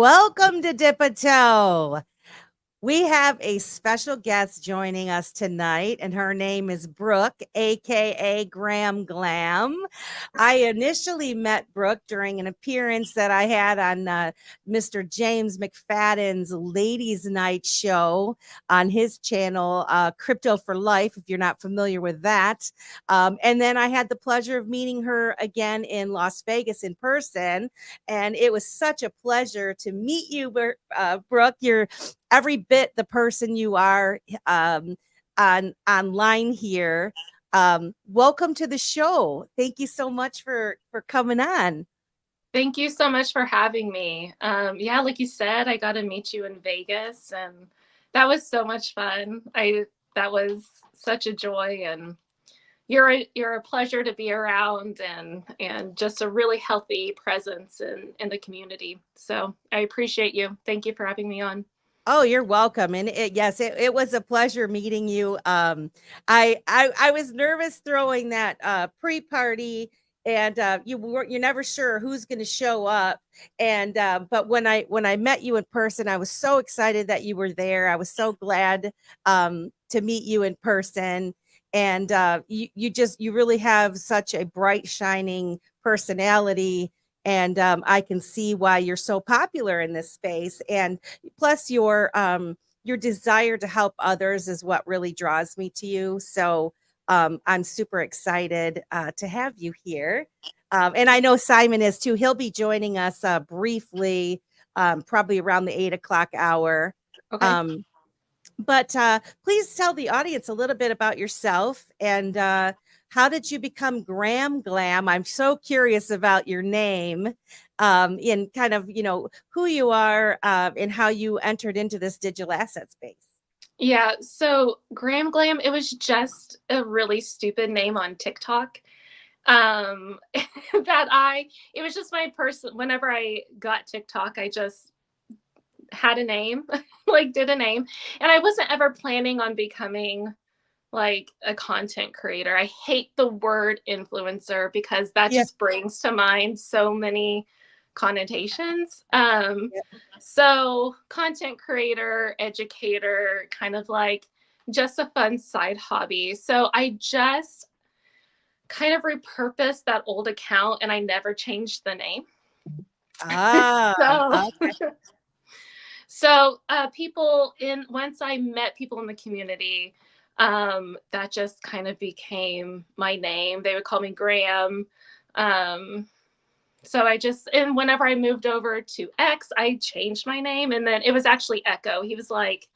Welcome to Dip a Toe. We have a special guest joining us tonight, and her name is Brooke, aka Graham Glam. I initially met Brooke during an appearance that I had on Mr. James McFadden's Ladies' Night show on his channel, Crypto for Life, if you're not familiar with that. And then I had the pleasure of meeting her again in Las Vegas in person, and it was such a pleasure to meet you, Brooke. You're every bit the person you are online here. Welcome to the show. Thank you so much for coming on. Thank you so much for having me. Yeah, like you said, I got to meet you in Vegas, and that was so much fun. That was such a joy, and you're a pleasure to be around, and just a really healthy presence in the community. So I appreciate you. Thank you for having me on. Oh, you're welcome. And yes, it was a pleasure meeting you. I was nervous throwing that pre-party, and you're never sure who's going to show up. And but when I met you in person, I was so excited that you were there. I was so glad to meet you in person. And you really have such a bright, shining personality. And I can see why you're so popular in this space. And plus your desire to help others is what really draws me to you. So I'm super excited to have you here. And I know Simon is too. He'll be joining us briefly, probably around the 8 o'clock hour. Okay. But please tell the audience a little bit about yourself, and how did you become Graham Glam? I'm so curious about your name, and kind of, who you are, and how you entered into this digital asset space. Yeah, so Graham Glam, it was just a really stupid name on TikTok. It was just my person. Whenever I got TikTok, I just had a name, like did a name. And I wasn't ever planning on becoming like a content creator. I hate the word influencer because that Yeah. just brings to mind so many connotations. Yeah. So content creator, educator, kind of like just a fun side hobby. So I just kind of repurposed that old account and I never changed the name. Ah, So okay. So once I met people in the community, that just kind of became my name. They would call me Graham. Um, and whenever I moved over to X, I changed my name, and then it was actually Echo. He was like,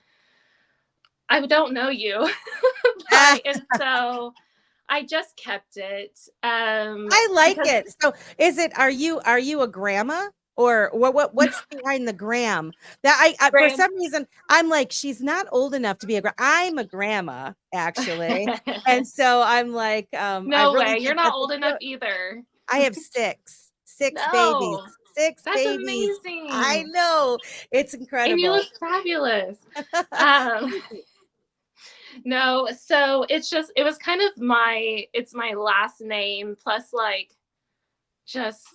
I don't know you. And so I just kept it. I like Because it. So are you a grandma? Or what's behind the gram? That I for Graham. some reason I'm like, she's not old enough to be I'm a grandma, actually. And so I'm like, I No really way. You're think not that's a old enough good. either. I have six babies. No. Six That's babies. I amazing. know. It's And you incredible. look fabulous. Um, Thank you. no, so it was kind of it's my last name plus like just,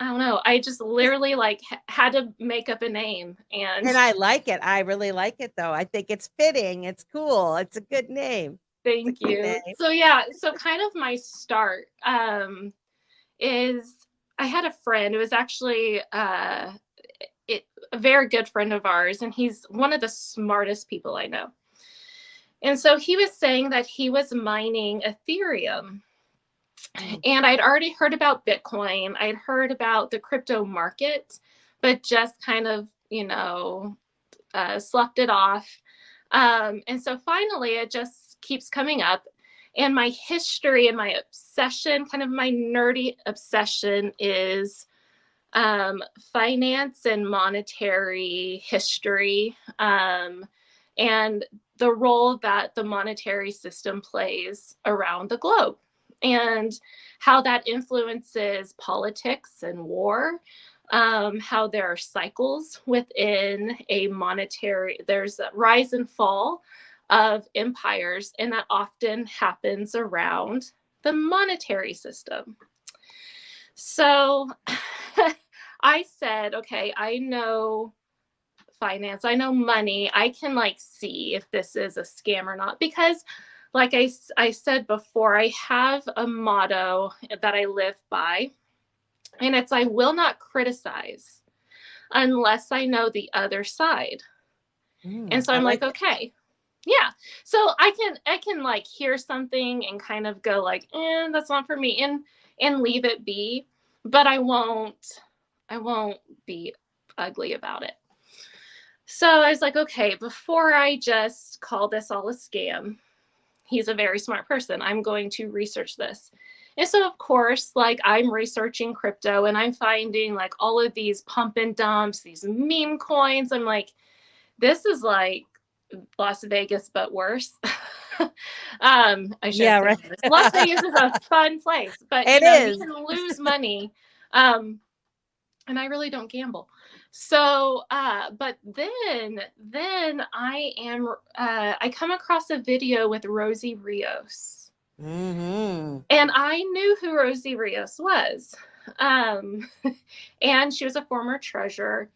I don't know. I just literally like had to make up a name and And I like it. I really like it, though. I think it's fitting. It's cool. It's a good name. It's a thank good you. name. So yeah, so kind of my start is I had a friend. It was actually a very good friend of ours, and he's one of the smartest people I know. And so he was saying that he was mining Ethereum. And I'd already heard about Bitcoin. I'd heard about the crypto market, but just kind of, sloughed it off. And so finally, it just keeps coming up. And my history and my obsession, kind of my nerdy obsession, is finance and monetary history, and the role that the monetary system plays around the globe, and how that influences politics and war, how there are cycles within there's a rise and fall of empires, and that often happens around the monetary system. So I said, okay, I know finance, I know money. I can like see if this is a scam or not, because like I said before, I have a motto that I live by, and it's I will not criticize unless I know the other side. And so I I'm like like, it. okay, yeah. So I can like hear something and kind of go like, that's not for me, and leave it be, but I won't be ugly about it. So I was like, okay, before I just call this all a scam, he's a very smart person. I'm going to research this. And so, of course, like I'm researching crypto and I'm finding like all of these pump and dumps, these meme coins. I'm like, this is like Las Vegas, but worse. I Yeah, shouldn't say right. worse. Las Vegas is a fun place, but It you is. can lose money. Um, and I really don't gamble. So, but then I come across a video with Rosie Rios, Hmm. and I knew who Rosie Rios was, um, and she was a former treasurer,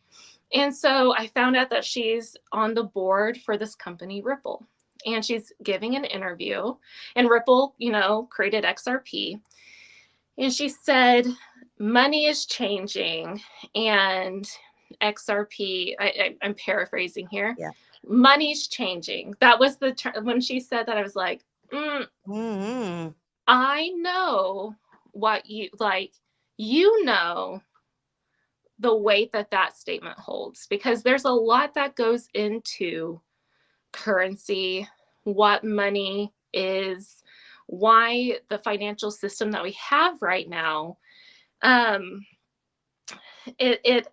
and so I found out that she's on the board for this company Ripple, and she's giving an interview, and Ripple, created XRP, and she said, money is changing and XRP, I'm paraphrasing here. Yeah. Money's changing. That was the term. When she said that, I was like, Hmm. I know what you like, you know, the weight that that statement holds, because there's a lot that goes into currency, what money is, why the financial system that we have right now, um, it it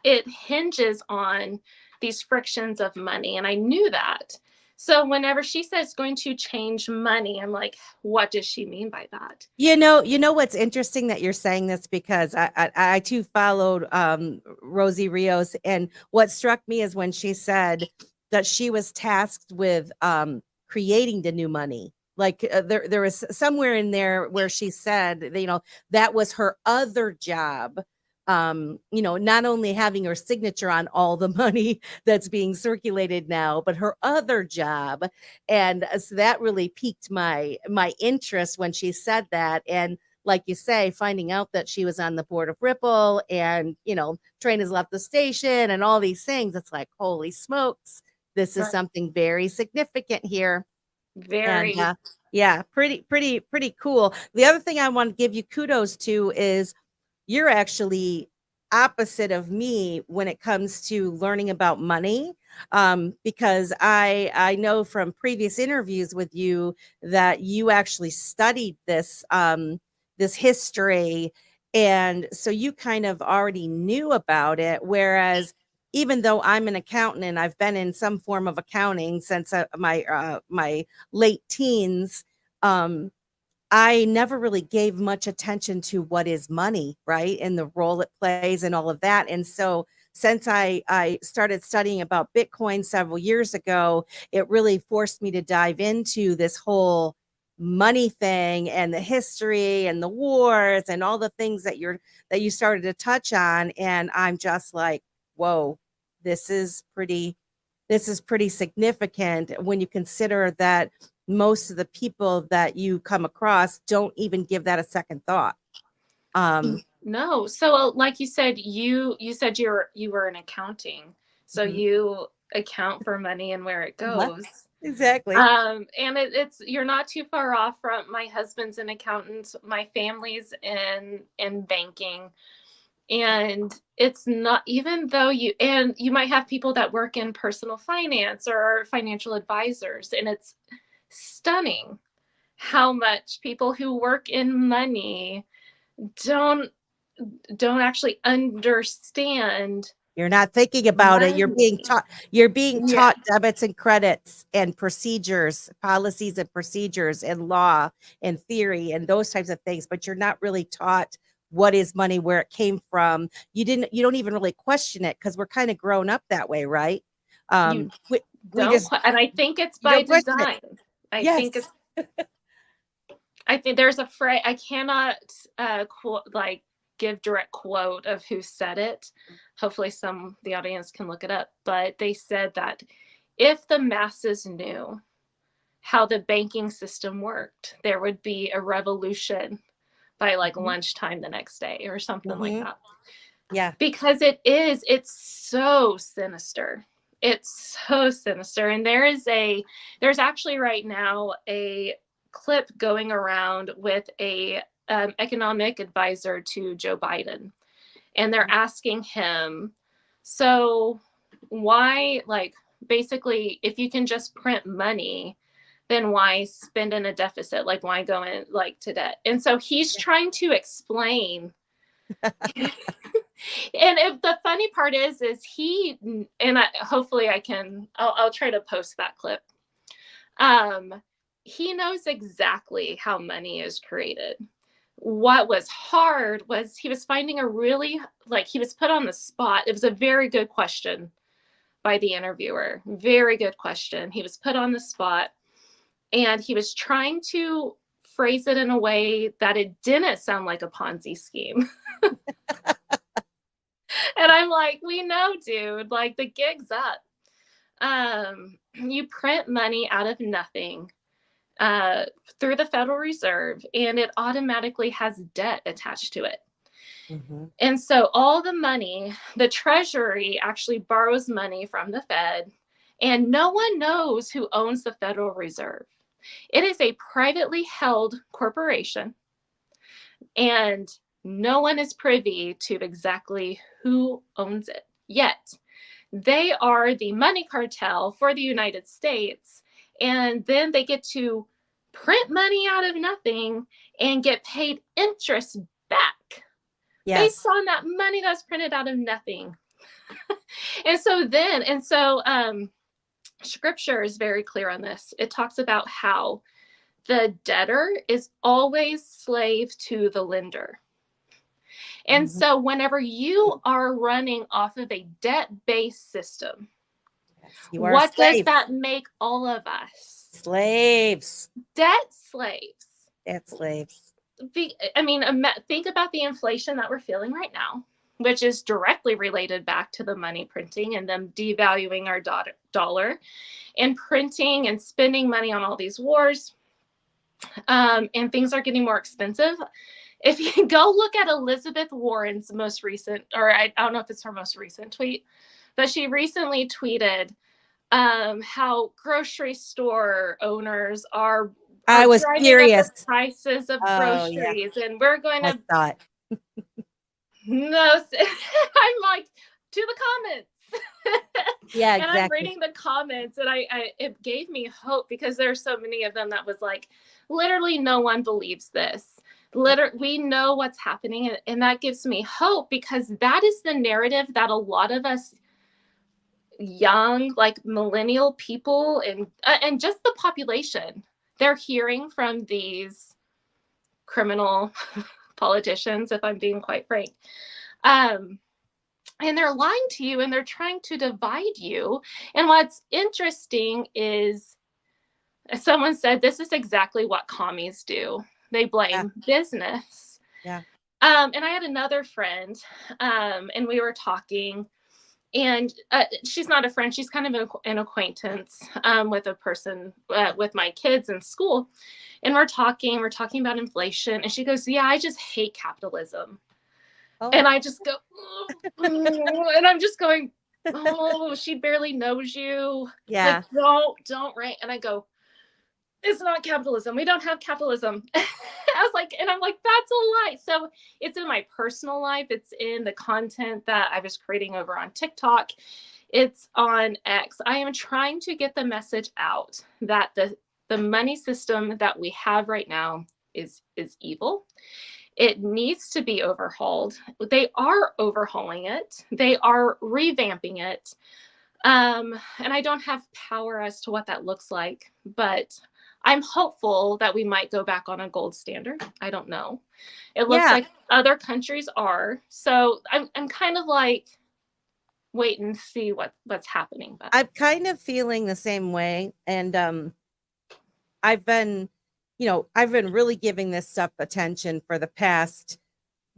it hinges on these frictions of money, and I knew that. So whenever she says it's going to change money, I'm like, what does she mean by that? You know what's interesting that you're saying this, because I too followed Rosie Rios, and what struck me is when she said that she was tasked with creating the new money. Like there was somewhere in there where she said that, that was her other job. Not only having her signature on all the money that's being circulated now, but her other job. And so that really piqued my interest when she said that. And like you say, finding out that she was on the board of Ripple, and train has left the station and all these things, it's like, holy smokes, this is Right. something very significant here. And Very. yeah, pretty cool. The other thing I want to give you kudos to is you're actually opposite of me when it comes to learning about money, because I know from previous interviews with you that you actually studied this history, and so you kind of already knew about it, whereas even though I'm an accountant and I've been in some form of accounting since my late teens, um, I never really gave much attention to what is money, right? And the role it plays and all of that. And so since I started studying about Bitcoin several years ago, it really forced me to dive into this whole money thing and the history and the wars and all the things that you started to touch on. And I'm just like, whoa, this is pretty this is pretty significant when you consider that most of the people that you come across don't even give that a second thought. No. So like you said, you said you were in accounting. So Mhm. you account for money and where it Uh-huh. goes. Exactly. And it's you're not too far off from my husband's an accountant, my family's in banking. And it's not, even though you might have people that work in personal finance or financial advisors, and it's stunning how much people who work in money don't don't actually understand You're not thinking about it. You're being money. taught you're being Yeah. taught debits and credits and procedures, policies and procedures and law and theory and those types of things, but you're not really taught what is money, where it came from. You don't even really question it, because we're kind of grown up that way, right? You We don't just and I think it's you by don't question it. design. I think Yes. it's I think there's a phrase I cannot like give direct quote of who said it. Hopefully the audience can look it up, but they said that if the masses knew how the banking system worked, there would be a revolution by like lunchtime the next day or something like that. Yeah. Because it's so sinister. It's so sinister. And there's actually right now a clip going around with a economic advisor to Joe Biden. And they're asking him, so why, like, basically, if you can just print money, then why spend in a deficit? Like, why go in like to debt? And so he's trying to explain. And if the funny part is he, and hopefully I'll try to post that clip. He knows exactly how money is created. What was hard was he was finding he was put on the spot. It was a very good question by the interviewer. Very good question. He was put on the spot, and he was trying to phrase it in a way that it didn't sound like a Ponzi scheme. And I'm like, we know, dude, like the gig's up. You print money out of nothing through the Federal Reserve, and it automatically has debt attached to it. And so all the money, the Treasury actually borrows money from the Fed, and no one knows who owns the Federal Reserve. It is a privately held corporation, and no one is privy to exactly who owns it yet. They are the money cartel for the United States, and then they get to print money out of nothing and get paid interest back based on that money that's printed out of nothing. And so scripture is very clear on this. It talks about how the debtor is always slave to the lender. And so whenever you are running off of a debt-based system, what does that make all of us? Slaves. Debt slaves. Debt slaves. I mean, think about the inflation that we're feeling right now, which is directly related back to the money printing and them devaluing our dollar and printing and spending money on all these wars. And things are getting more expensive. If you go look at Elizabeth Warren's most recent, or I don't know if it's her most recent tweet, but she recently tweeted how grocery store owners are I was curious. Up the prices of groceries, and we're going to. I thought. No, I'm like, to the comments. Yeah, and exactly. I'm reading the comments, and it gave me hope because there's so many of them that was like, literally no one believes this. We know what's happening, and that gives me hope because that is the narrative that a lot of us young, like millennial people and just the population, they're hearing from these criminal politicians, if I'm being quite frank. And they're lying to you, and they're trying to divide you. And what's interesting is someone said this is exactly what commies do. They blame business. Yeah. And I had another friend, and we were talking, and she's not a friend. She's kind of an acquaintance with a person with my kids in school. And we're talking about inflation. And she goes, yeah, I just hate capitalism. Oh. And I just go, and I'm just going, oh, she barely knows you. Yeah. Like, don't, right? And I go, it's not capitalism. We don't have capitalism. I was like, and I'm like, that's a lie. So it's in my personal life. It's in the content that I was creating over on TikTok. It's on X. I am trying to get the message out that the money system that we have right now is evil. It needs to be overhauled. They are overhauling it. They are revamping it. And I don't have power as to what that looks like, but I'm hopeful that we might go back on a gold standard. I don't know. It looks like other countries are. So I'm kind of like, wait and see what's happening. But I'm kind of feeling the same way. And I've been really giving this stuff attention for the past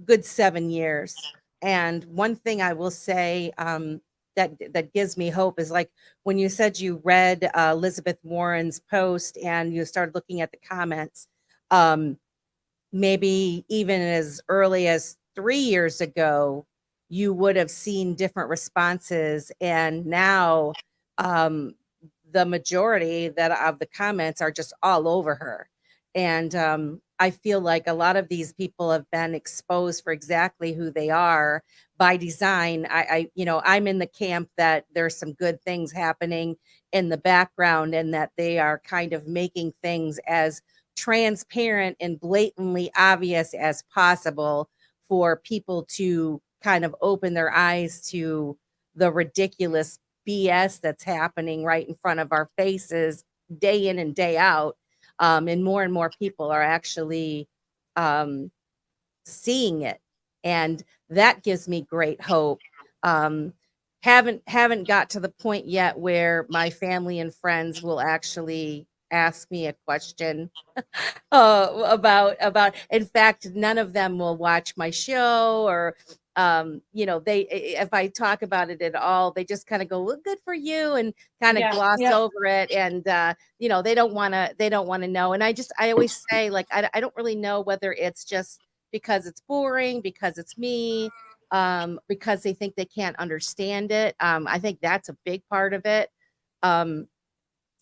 good 7 years. And one thing I will say, that gives me hope is like when you said you read Elizabeth Warren's post and you started looking at the comments, um, maybe even as early as 3 years ago, you would have seen different responses. And now um, the majority that of the comments are just all over her. And I feel like a lot of these people have been exposed for exactly who they are by design. I'm in the camp that there's some good things happening in the background and that they are kind of making things as transparent and blatantly obvious as possible for people to kind of open their eyes to the ridiculous BS that's happening right in front of our faces day in and day out. And more people are actually um, seeing it. And that gives me great hope. Um, haven't got to the point yet where my family and friends will actually ask me a question about in fact none of them will watch my show or they if I talk about it at all they just kind of go, well, good for you, and kind of Yeah. gloss Yep. over it. And they don't want to know. And I always say, like, I don't really know whether it's just because it's boring, because it's me, because they think they can't understand it. I think that's a big part of it. um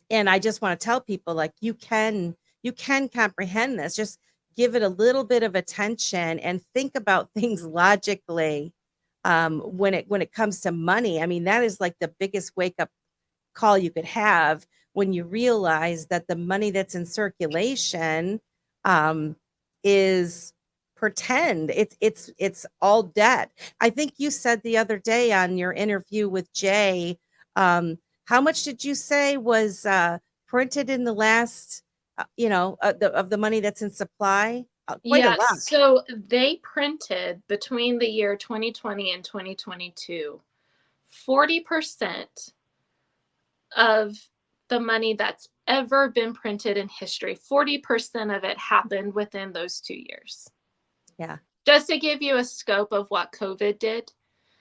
and I just want to tell people, like, you can comprehend this. Just give it a little bit of attention and think about things logically. When it comes to money, I mean, that is like the biggest wake up call you could have, when you realize that the money that's in circulation um, is pretend. It's all debt. I think you said the other day on your interview with Jay, how much did you say was printed in the last, of the money that's in supply? Quite a Yeah, lot. so they printed between the year 2020 and 2022, 40% of the money that's ever been printed in history. 40% of it happened within those 2 years. Yeah, Just to give you a scope of what COVID did.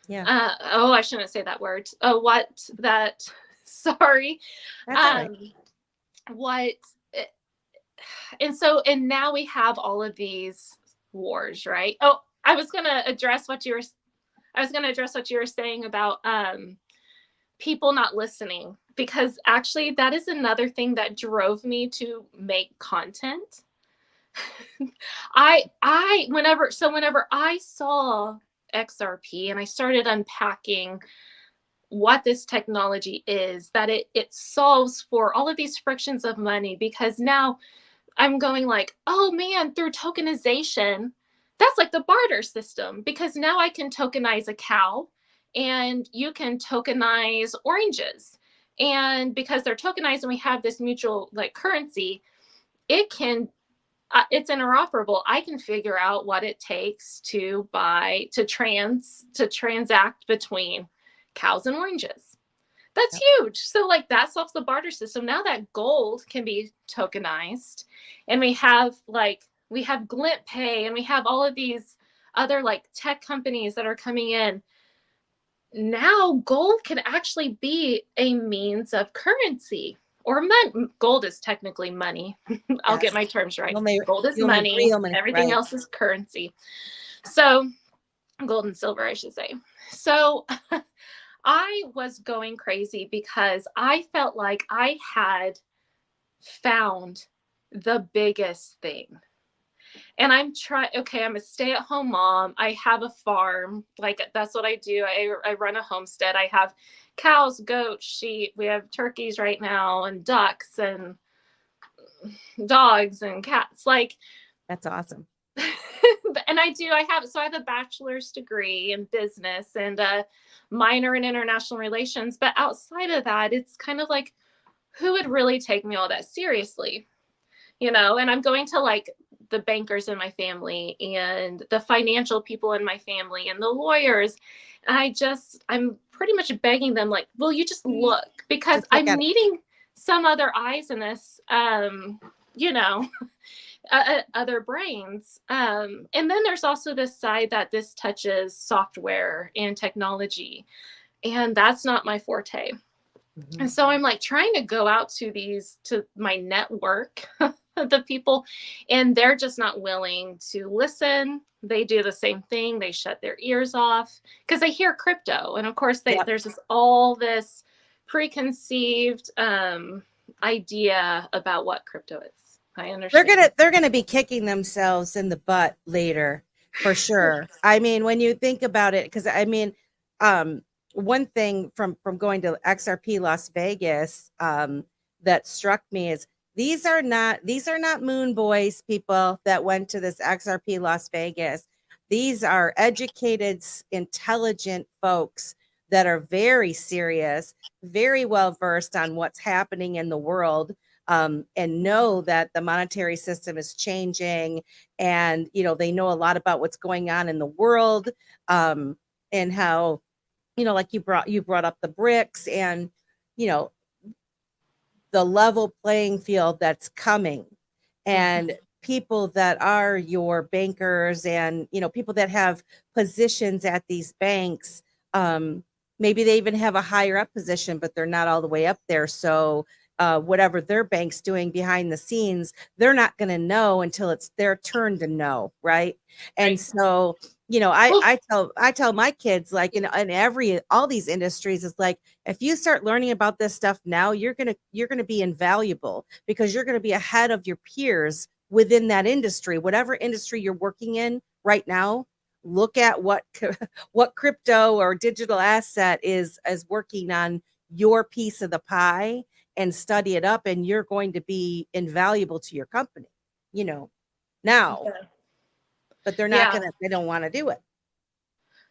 yeah, I shouldn't say that word. What that, sorry. that's all right. Um, what, and now we have all of these wars, right? Oh, I was going to address what you were saying about people not listening, because actually that is another thing that drove me to make content. Whenever I saw XRP and I started unpacking what this technology is, that it solves for all of these frictions of money, because now I'm going like, oh man, through tokenization, that's like the barter system, because now I can tokenize a cow and you can tokenize oranges. And because they're tokenized and we have this mutual like currency, it's interoperable. I can figure out what it takes to transact between cows and oranges. That's Yep. huge. So like that solves the barter system. Now that gold can be tokenized, and we have Glint Pay, and we have all of these other like tech companies that are coming in. Now gold can actually be a means of currency, or gold is technically money. I'll Yes. get my terms right. The only, Gold is the only money. real money, Everything right? else is currency. So gold and silver, I should say. So I was going crazy because I felt like I had found the biggest thing. And I'm a stay-at-home mom. I have a farm. Like that's what I do. I run a homestead. I have cows, goats, sheep. We have turkeys right now, and ducks and dogs and cats. Like That's awesome. and I have a bachelor's degree in business and a minor in international relations. But outside of that, it's kind of like, who would really take me all that seriously? And I'm going to like the bankers in my family and the financial people in my family and the lawyers. And I'm pretty much begging them, like, will you just look? Because Just look I'm at it. needing some other eyes in this. you know, other brains. And then there's also this side that this touches software and technology, and that's not my forte. Mhm. And so I'm like trying to go out to my network, the people, and they're just not willing to listen. They do the same thing. They shut their ears off because they hear crypto. And of course, Yep. there's all this preconceived idea about what crypto is. I understand. They're gonna be kicking themselves in the butt later for sure. I mean, when you think about it, because I mean, one thing from going to XRP Las Vegas that struck me is these are not moon boys, people that went to this XRP Las Vegas. These are educated, intelligent folks that are very serious, very well versed on what's happening in the world, and know that the monetary system is changing, and they know a lot about what's going on in the world, and how like you brought up the bricks, and you know the level playing field that's coming, and people that are your bankers, and people that have positions at these banks, um, maybe they even have a higher up position, but they're not all the way up there. So whatever their bank's doing behind the scenes, they're not going to know until it's their turn to know, right? And Right. so I tell my kids, like in every all these industries, is like, if you start learning about this stuff now, you're gonna be invaluable, because you're gonna be ahead of your peers within that industry, whatever industry you're working in right now. Look at what what crypto or digital asset is working on your piece of the pie, and study it up, and you're going to be invaluable to your company, you know now. Yeah. But Yeah. they don't want to do it.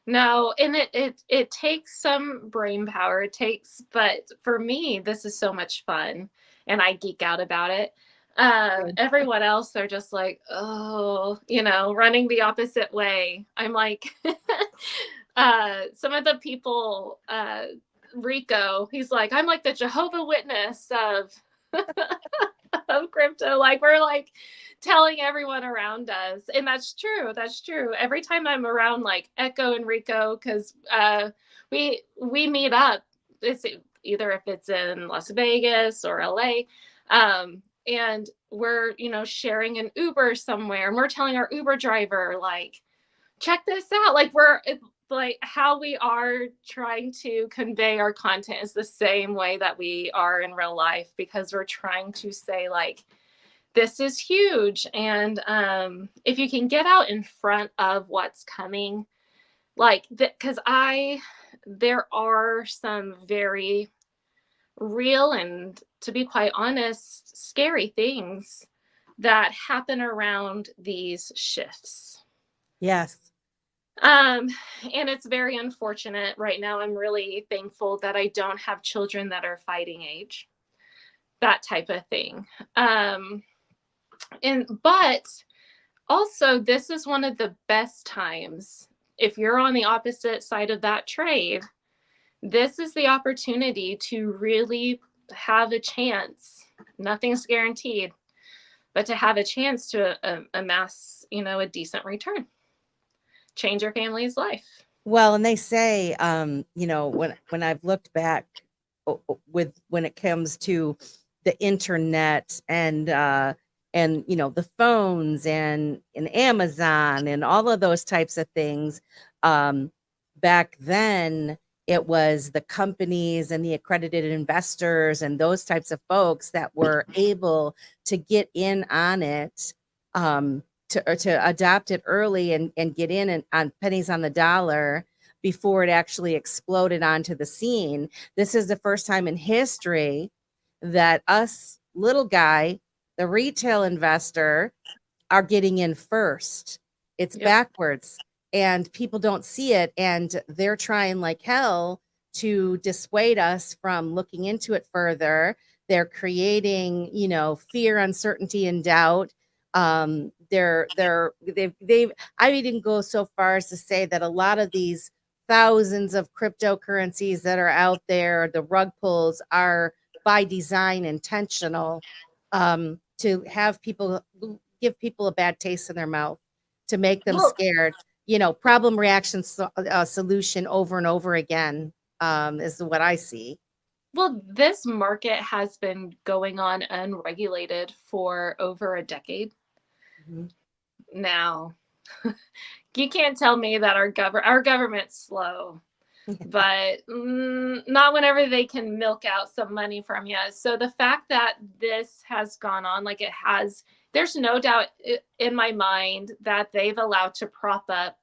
No, and it takes some brain power. It takes, but for me, this is so much fun, and I geek out about it. Everyone else, they're just like, oh, running the opposite way. I'm like, some of the people, Rico, he's like, I'm like the Jehovah Witness of crypto. Like, we're like telling everyone around us, and that's true. That's true. Every time I'm around like Echo and Rico, because we meet up. It's either if it's in Las Vegas or LA, and we're sharing an Uber somewhere, and we're telling our Uber driver, like, check this out. Like, like how we are trying to convey our content is the same way that we are in real life, because we're trying to say, like, this is huge. And if you can get out in front of what's coming, like, because there are some very real and, to be quite honest, scary things that happen around these shifts. Yes. And it's very unfortunate. Right now, I'm really thankful that I don't have children that are fighting age, that type of thing. But also, this is one of the best times. If you're on the opposite side of that trade, this is the opportunity to really have a chance. Nothing's guaranteed, but to have a chance to amass, a decent return, change your family's life. Well, and they say, when I've looked back when it comes to the internet, and the phones, and Amazon, and all of those types of things, back then it was the companies and the accredited investors and those types of folks that were able to get in on it, to adopt it early, and get in on pennies on the dollar before it actually exploded onto the scene. This is the first time in history that us little guy, the retail investor, are getting in first. It's Yep. backwards, and people don't see it, and they're trying like hell to dissuade us from looking into it further. They're creating, fear, uncertainty, and doubt. They've I even go so far as to say that a lot of these thousands of cryptocurrencies that are out there, the rug pulls, are by design intentional. to have people give people a bad taste in their mouth, to make them Well, scared. Problem, reaction, solution over and over again, is what I see. well, this market has been going on unregulated for over a decade Mhm. now. You can't tell me that our government's slow, but not whenever they can milk out some money from you. So the fact that this has gone on like it has, there's no doubt in my mind that they've allowed to prop up,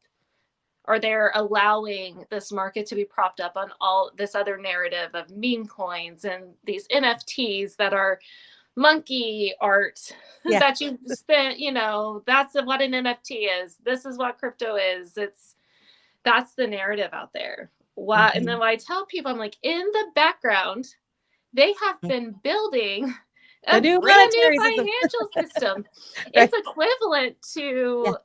or they're allowing this market to be propped up on all this other narrative of meme coins and these NFTs that are monkey art Yeah. that you spent, that's what an NFT is. This is what crypto is. That's the narrative out there. Wow. And then Mhm. when I tell people, I'm like, in the background, they have Mm. been building The a new brand new monetary system. financial system. Right. It's equivalent Yeah. to,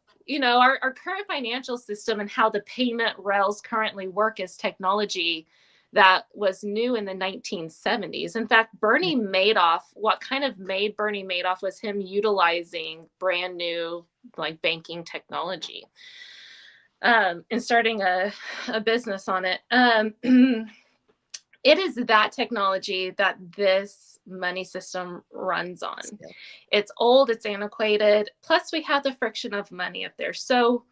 our current financial system, and how the payment rails currently work as technology that was new in the 1970s. In fact, Yeah. Bernie Madoff, what kind of made Bernie Madoff was him utilizing brand new like banking technology, and starting a business on it. It is that technology that this money system runs on. Still. It's old, it's antiquated. Plus, we have the friction of money up there. So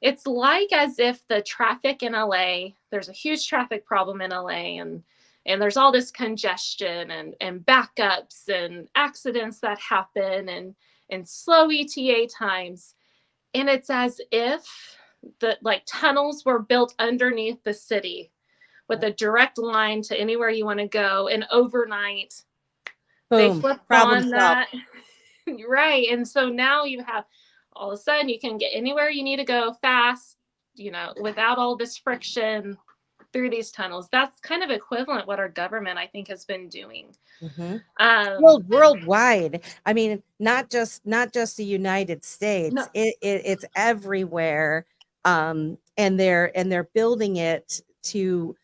it's like as if the traffic in LA, there's a huge traffic problem in LA, and there's all this congestion and backups and accidents that happen, and slow ETA times. And it's as if the like tunnels were built underneath the city with a direct line to anywhere you want to go. And overnight, they Boom. flipped Problem on solved. that. Right. And so now you have, all of a sudden, you can get anywhere you need to go fast, without all this friction through these tunnels. That's kind of equivalent what our government, I think, has been doing. Mm-hmm. Um, Worldwide. I mean, not just the United no, States. It's everywhere. And they're building it to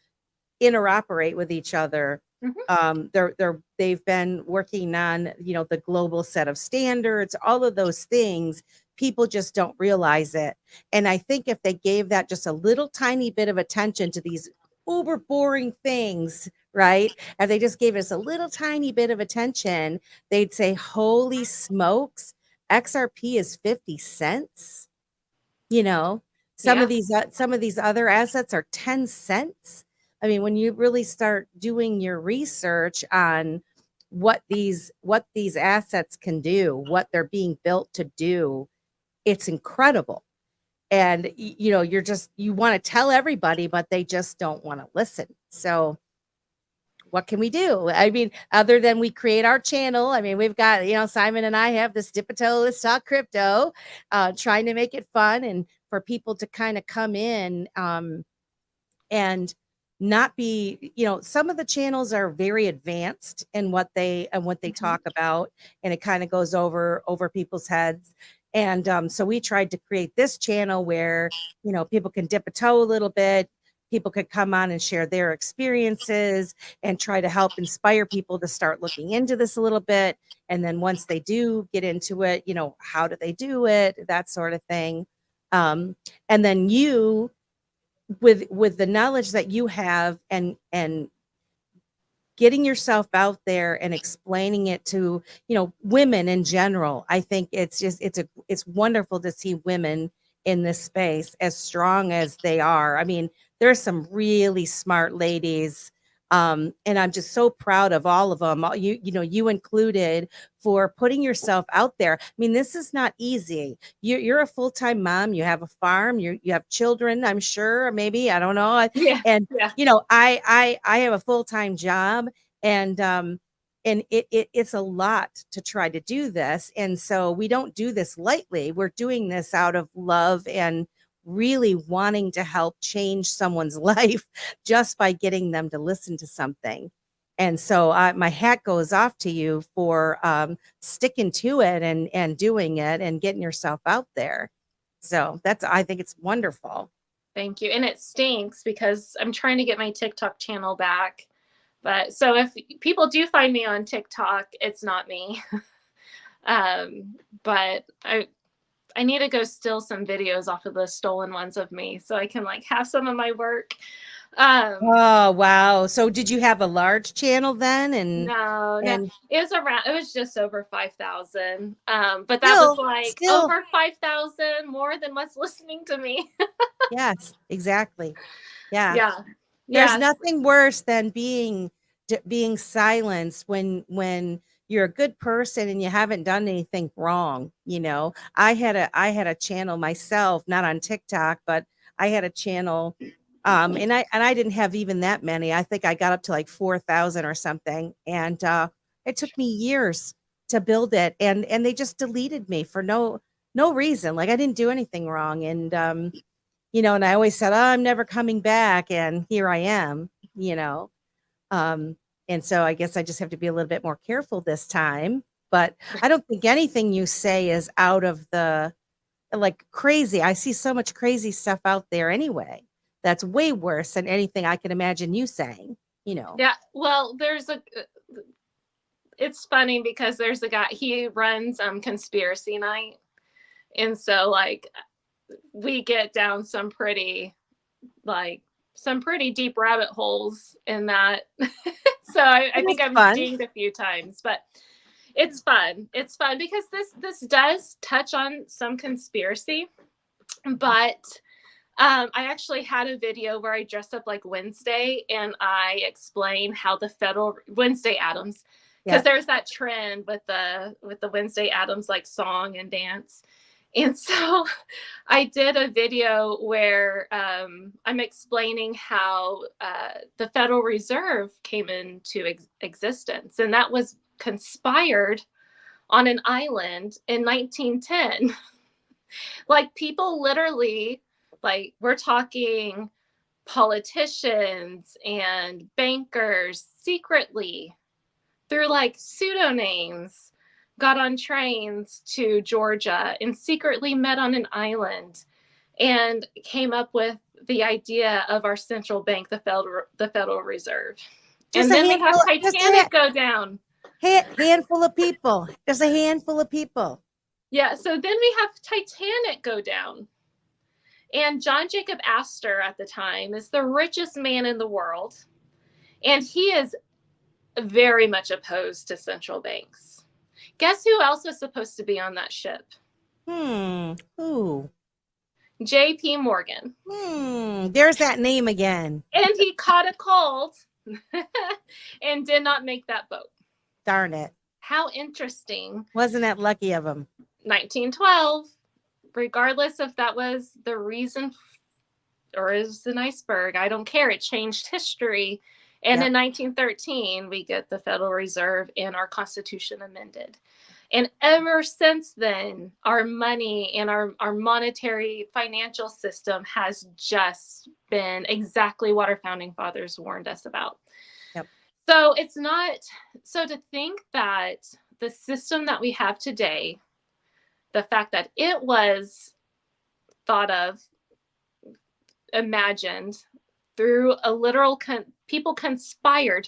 interoperate with each other. mhm. They've been working on, the global set of standards, all of those things. People just don't realize it. And I think if they gave that just a little tiny bit of attention to these uber boring things, right? If they just gave us a little tiny bit of attention, they'd say, holy smokes, XRP is 50 cents. You know, Yeah. some of these other assets are 10 cents. I mean, when you really start doing your research on what these assets can do, what they're being built to do, it's incredible. And you want to tell everybody, but they just don't want to listen. So what can we do? I mean, other than we create our channel. I mean, we've got, Simon and I have this Dipito Let's Talk Crypto, trying to make it fun and for people to kind of come in, and not be, some of the channels are very advanced in what they Mhm. talk about, and it kind of goes over people's heads. And so we tried to create this channel where, people can dip a toe a little bit. People could come on and share their experiences and try to help inspire people to start looking into this a little bit. And then once they do get into it, how do they do it? That sort of thing. And then you, with the knowledge that you have, and getting yourself out there and explaining it to, women in general. I think it's wonderful to see women in this space as strong as they are. I mean, there's some really smart ladies, and I'm just so proud of all of them, you included, for putting yourself out there. I mean, this is not easy. You're a full-time mom, you have a farm, you have children, I'm sure, or maybe, I don't know. Yeah. And Yeah. I have a full-time job, and it's a lot to try to do this. And so we don't do this lightly. We're doing this out of love and really wanting to help change someone's life just by getting them to listen to something. And so my hat goes off to you for sticking to it and doing it and getting yourself out there. So I think it's wonderful. Thank you. And it stinks because I'm trying to get my TikTok channel back. But so if people do find me on TikTok, it's not me. But I need to go steal some videos off of the stolen ones of me so I can like have some of my work. Oh, wow. So did you have a large channel then? No, And it was just over 5,000. But that was still, like still, over 5,000 more than what's listening to me. yes, exactly. Yeah. Yeah. There's Yes. nothing worse than being silenced when you're a good person and you haven't done anything wrong. You know, I had a channel myself, not on TikTok, but I had a channel, and I didn't have even that many. I think I got up to like 4,000 or something, and it took me years to build it, and they just deleted me for no reason. Like I didn't do anything wrong, and and I always said, "Oh, I'm never coming back," and here I am, you know. Um, and so I guess I just have to be a little bit more careful this time. But I don't think anything you say is out of the like crazy. I see so much crazy stuff out there anyway. That's way worse than anything I can imagine you saying, you know. Yeah. Well, it's funny because there's a guy, he runs conspiracy night. And so like we get down like some pretty deep rabbit holes in that. So I It think is I was fun. dinged a few times, but it's fun. It's fun because this does touch on some conspiracy, but I actually had a video where I dressed up like Wednesday and I explain how the federal Wednesday Addams, because Yeah. there's that trend with the Wednesday Addams like song and dance. And so I did a video where I'm explaining how the Federal Reserve came into existence, and that was conspired on an island in 1910. Like people literally, like we're talking politicians and bankers secretly through like pseudonames got on trains to Georgia and secretly met on an island and came up with the idea of our central bank, the Federal Reserve. Just And a then we have handful, Titanic go down. handful of people. Just a handful of people. Yeah, so then we have Titanic go down. And John Jacob Astor at the time is the richest man in the world. And he is very much opposed to central banks. Guess who else was supposed to be on that ship? Who? JP Morgan. There's that name again. And he caught a cold and did not make that boat. Darn it. How interesting. Wasn't that lucky of him? 1912, regardless if that was the reason or is an iceberg, I don't care. It changed history. And Yep. in 1913, we get the Federal Reserve and our Constitution amended. And ever since then, our money and our monetary financial system has just been exactly what our founding fathers warned us about. Yep. So it's not, so to think that the system that we have today, the fact that it was thought of, imagined through a literal, people conspired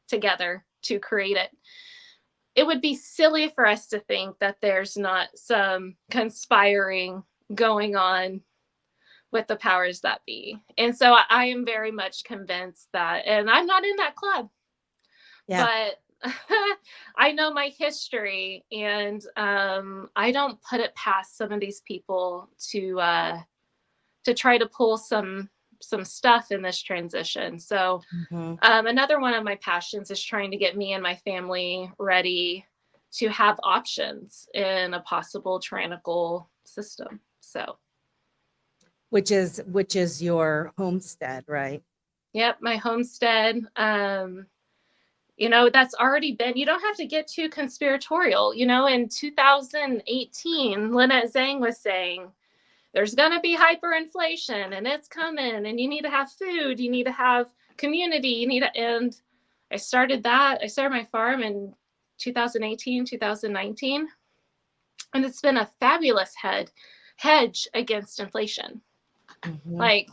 together to create it. It would be silly for us to think that there's not some conspiring going on with the powers that be. And so I am very much convinced that, and I'm not in that club, but I know my history, and I don't put it past some of these people to try to pull some stuff in this transition. So another one of my passions is trying to get me and my family ready to have options in a possible tyrannical system. So which is your homestead, right? yep, my homestead. That's already been, you don't have to get too conspiratorial. In 2018, Lynette Zhang was saying, there's going to be hyperinflation and it's coming and you need to have food, you need to have community, and I started my farm in 2018, 2019, and it's been a fabulous hedge against inflation. Like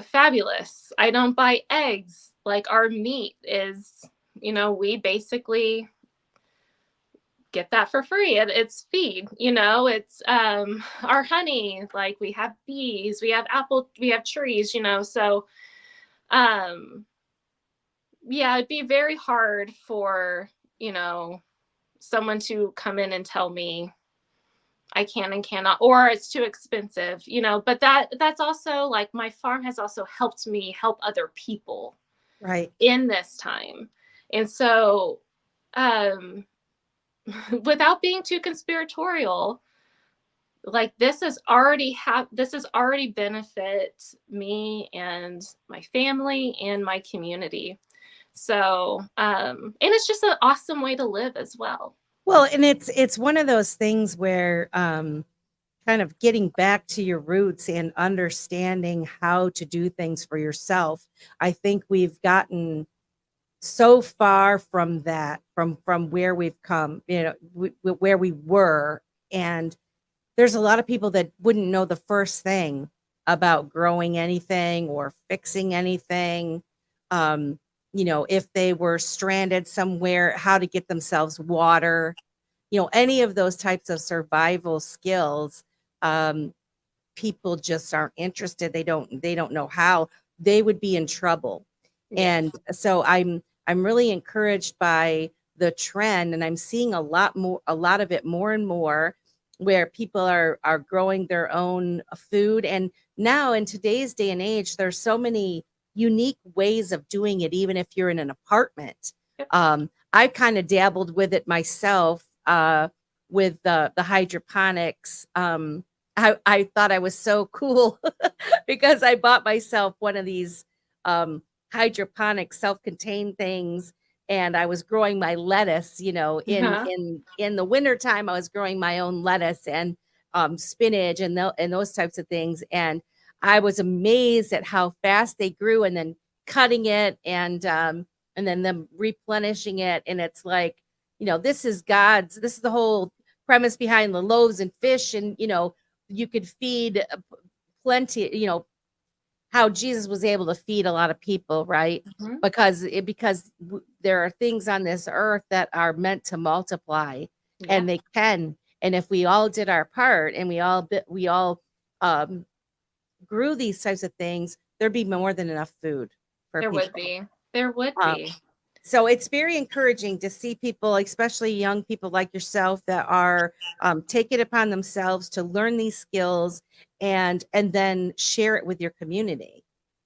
fabulous. I don't buy eggs. Like our meat is, we basically get that for free. It's feed, you know, it's our honey, like we have bees, we have we have trees, you know. So um yeah, it'd be very hard for, you know, someone to come in and tell me I can and cannot, or it's too expensive, you know. But that's also like my farm has also helped me help other people Right. in this time. And so um without being too conspiratorial, like this has already benefit me and my family and my community. So and it's just an awesome way to live as well. Well, and it's one of those things where kind of getting back to your roots and understanding how to do things for yourself. I think we've gotten so far from that, from where we've come, you know, where we were. And there's a lot of people that wouldn't know the first thing about growing anything or fixing anything. Um, you know, if they were stranded somewhere, how to get themselves water, you know, any of those types of survival skills. Um, People just aren't interested. They don't know how. They would be in trouble. Yes. And so I'm really encouraged by the trend, and I'm seeing a lot of it more and more, where people are growing their own food. And now in today's day and age, there's so many unique ways of doing it, even if you're in an apartment. Yep. I kind of dabbled with it myself, with the hydroponics. I thought I was so cool because I bought myself one of these um, hydroponic self-contained things, and I was growing my lettuce, you know, Uh-huh. in the wintertime. I was growing my own lettuce and spinach and those types of things. And I was amazed at how fast they grew, and then cutting it and then them replenishing it. And it's like, you know, this is the whole premise behind the loaves and fish. And, you know, you could feed plenty, you know, how Jesus was able to feed a lot of people, right? Mhm. Because there are things on this earth that are meant to multiply, Yeah, and they can. And if we all did our part, and we all um, grew these types of things, there'd be more than enough food for there would people. be. There would Um, be. so it's very encouraging to see people, especially young people like yourself, that are taking it upon themselves to learn these skills and then share it with your community.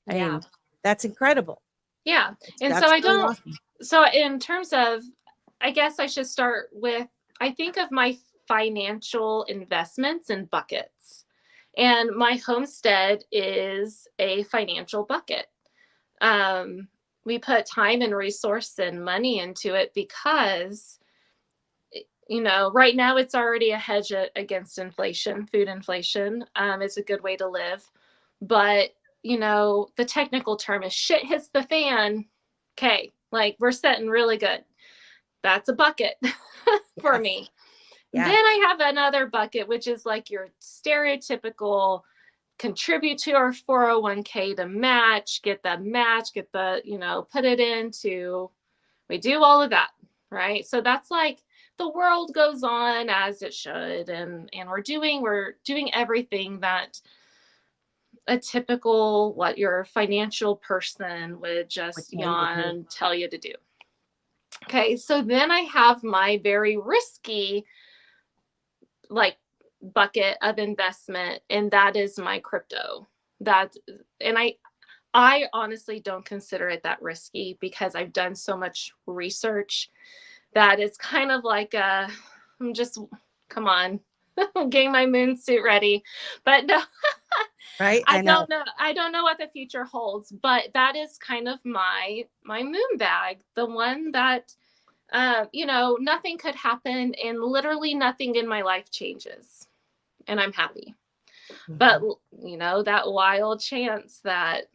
I Yeah. mean, that's incredible. Yeah. It's And so that's I really don't, awesome. so in terms of, I guess I should start with, I think of my financial investments in buckets. And my homestead is a financial bucket. Um, we put time and resource and money into it because, you know, right now it's already a hedge against inflation, food inflation. It's a good way to live. But, you know, the technical term is shit hits the fan. Okay, like we're setting really good. That's a bucket for Yes. me. Then Yeah. I have another bucket, which is like your stereotypical contribute to our 401k to match, get the, you know, put it into, we do all of that, right? So that's like the world goes on as it should, and we're doing everything that a typical what your financial person would Would just tell you to do. yawn tell you to do. Okay, so then I have my very risky like bucket of investment, and that is my crypto. That and I honestly don't consider it that risky because I've done so much research that it's kind of like I'm just come on. I'm getting my moon suit ready. But no, Right? I I know. don't know. I don't know what the future holds, but that is kind of my moon bag, the one that you know, nothing could happen and literally nothing in my life changes, and I'm happy. But Mhm. you know, that wild chance that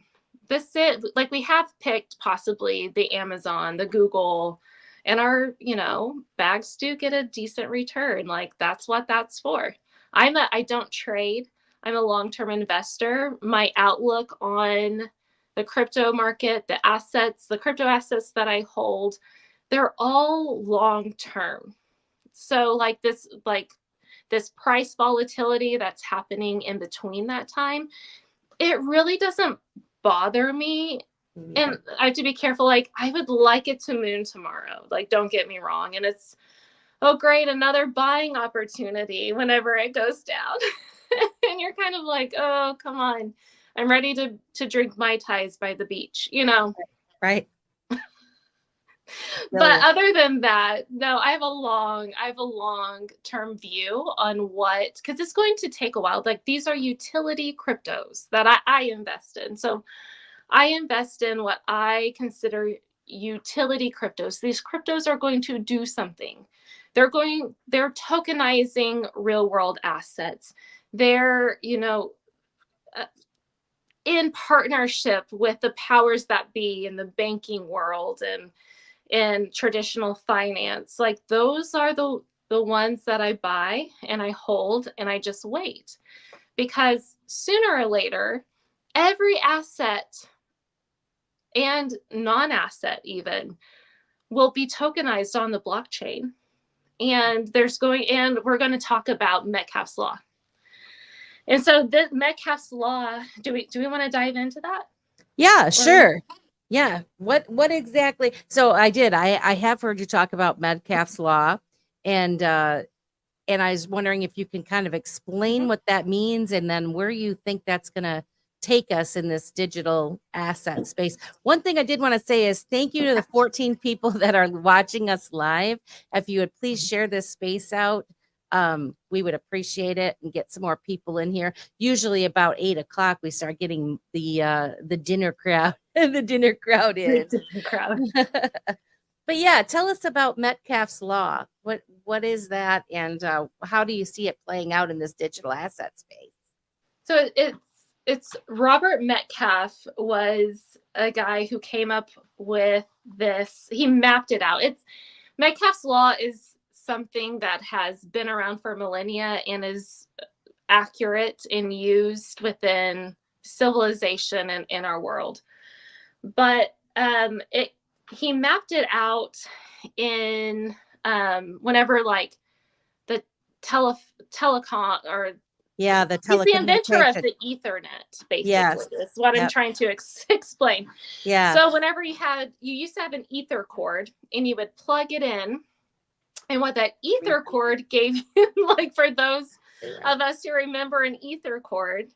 this it like we have picked possibly the Amazon, the Google, and our, you know, bags do get a decent return. Like that's what that's for. I don't trade. I'm a long-term investor. My outlook on the crypto market, the crypto assets that I hold, they're all long term. So this price volatility that's happening in between that time, it really doesn't bother me. And I have to be careful. Like, I would like it to moon tomorrow. Like, don't get me wrong. And it's, oh, great, another buying opportunity whenever it goes down. And you're kind of like, oh, come on. I'm ready to drink Mai Tais by the beach, you know? Right. But other than that, no, I have a long term view on what, because it's going to take a while. Like, these are utility cryptos that I invest in. So I invest in what I consider utility cryptos. These cryptos are going to do something. They're tokenizing real world assets. They're, in partnership with the powers that be in the banking world and in traditional finance. Like, those are the ones that I buy and I hold and I just wait, because sooner or later, every asset and non-asset even will be tokenized on the blockchain. And we're going to talk about Metcalfs law. And so the Metcalfs law, do we want to dive into that? Yeah, sure. Yeah. What exactly? So I have heard you talk about Metcalfs law, and I was wondering if you can kind of explain what that means, and then where you think that's going to take us in this digital asset space. One thing I did want to say is thank you to the 14 people that are watching us live. If you would please share this space out, we would appreciate it, and get some more people in here. Usually about 8 o'clock, we start getting the dinner crowd in. But yeah, tell us about Metcalfs law. What is that, and how do you see it playing out in this digital asset space? So it's Robert Metcalf was a guy who came up with this. He mapped it out. Metcalf's law is something that has been around for millennia and is accurate and used within civilization and in our world. But he mapped it out in whenever, like, the telecom, or the he's the inventor of telecommunication. the Ethernet, basically. Yes. Is what I'm trying to explain. Yeah. So whenever you used to have an ether cord, and you would plug it in, and what that ether cord gave you, like, for those of us who remember an ether cord,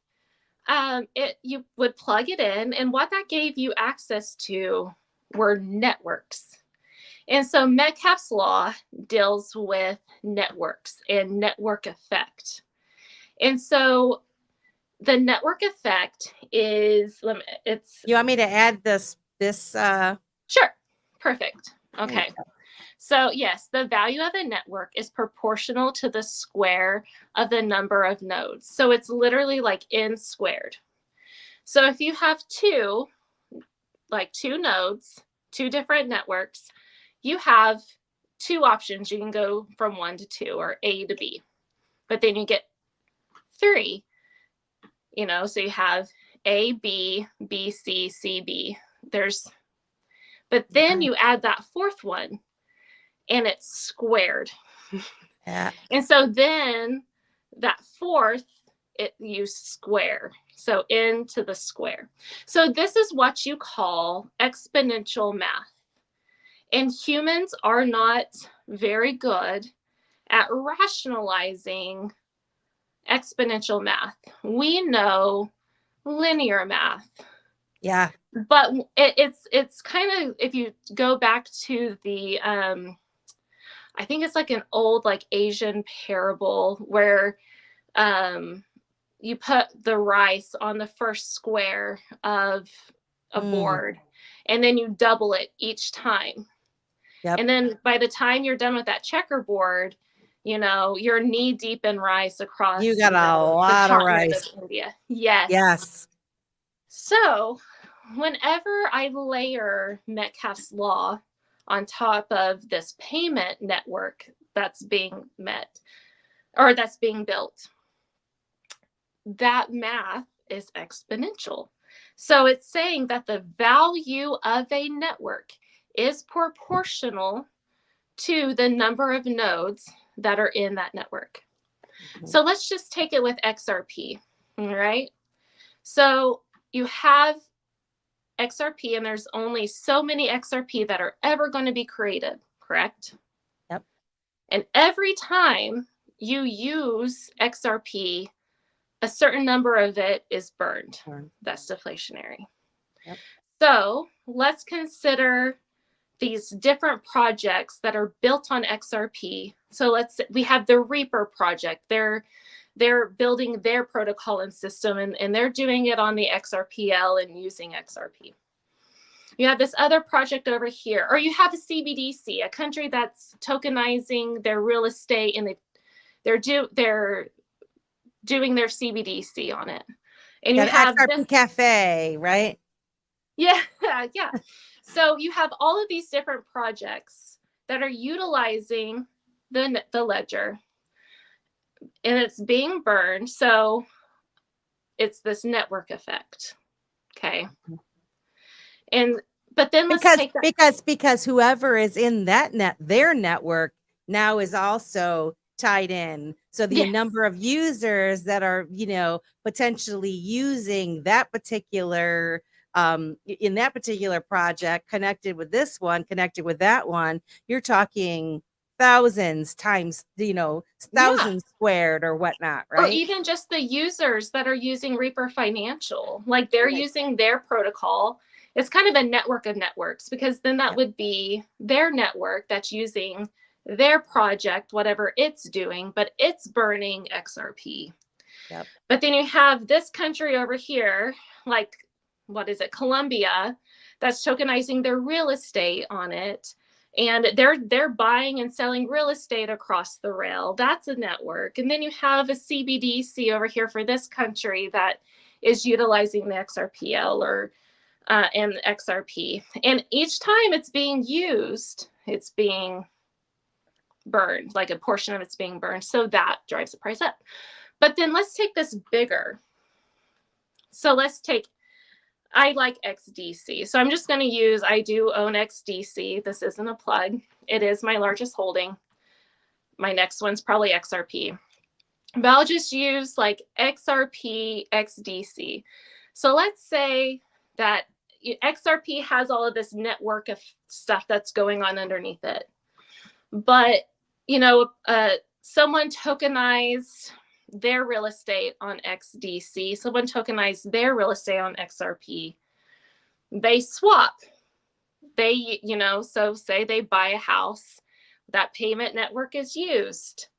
you would plug it in, and what that gave you access to were networks. And so Metcalf's law deals with networks and network effect. And so the network effect is, you want me to add this Sure. Perfect. Okay. So yes, the value of a network is proportional to the square of the number of nodes. So it's literally like n squared. So if you have two nodes, two different networks, you have two options. You can go from 1 to 2, or A to B, but then you get 3, so you have A, B, B, C, C, B. But then you add that fourth one, and it's squared. Yeah. And so then that fourth, you square. So n to the square. So this is what you call exponential math. And humans are not very good at rationalizing exponential math. We know linear math. Yeah. But it's kind of, if you go back to the I think it's like an old, like, Asian parable where you put the rice on the first square of a board, and then you double it each time. Yep. And then by the time you're done with that checkerboard, you're knee deep in rice across. You got a lot of rice. Of India. Yes. Yes. So whenever I layer Metcalf's law on top of this payment network that's being built, that math is exponential. So it's saying that the value of a network is proportional to the number of nodes that are in that network. Mhm. So let's just take it with XRP, all right? So you have XRP, and there's only so many XRP that are ever going to be created, correct? Yep. And every time you use XRP, a certain number of it is burned. Burned. That's deflationary. Yep. So let's consider these different projects that are built on XRP. So we have the Reaper project. They're building their protocol and system, and they're doing it on the XRPL and using XRP. You have this other project over here, or you have a CBDC, a country that's tokenizing their real estate, and they're doing their CBDC on it. And you have XRP this Cafe, right? Yeah, yeah. So you have all of these different projects that are utilizing the ledger, and it's being burned. So it's this network effect. Okay. But then let's take that. Because whoever is in that their network now is also tied in. So the number of users that are, potentially using that particular in that particular project, connected with this one, connected with that one, you're talking thousands times, thousands squared or whatnot, right? Or even just the users that are using Reaper Financial, like they're using their protocol. It's kind of a network of networks, because then that would be their network that's using their project, whatever it's doing, but it's burning XRP. Yep. But then you have this country over here, like, what is it, Colombia, that's tokenizing their real estate on it. And they're buying and selling real estate across the rail. That's a network. And then you have a CBDC over here for this country that is utilizing the XRPL or and the XRP. And each time it's being used, it's being burned, like a portion of it's being burned. So that drives the price up. But then let's take this bigger. So let's take, I like XDC. So I'm just going to use, I do own XDC. This isn't a plug. It is my largest holding. My next one's probably XRP. But I'll just use like XRP, XDC. So let's say that XRP has all of this network of stuff that's going on underneath it. But, someone tokenized their real estate on XDC. Someone tokenized their real estate on XRP. They swap. They, so say they buy a house. That payment network is used.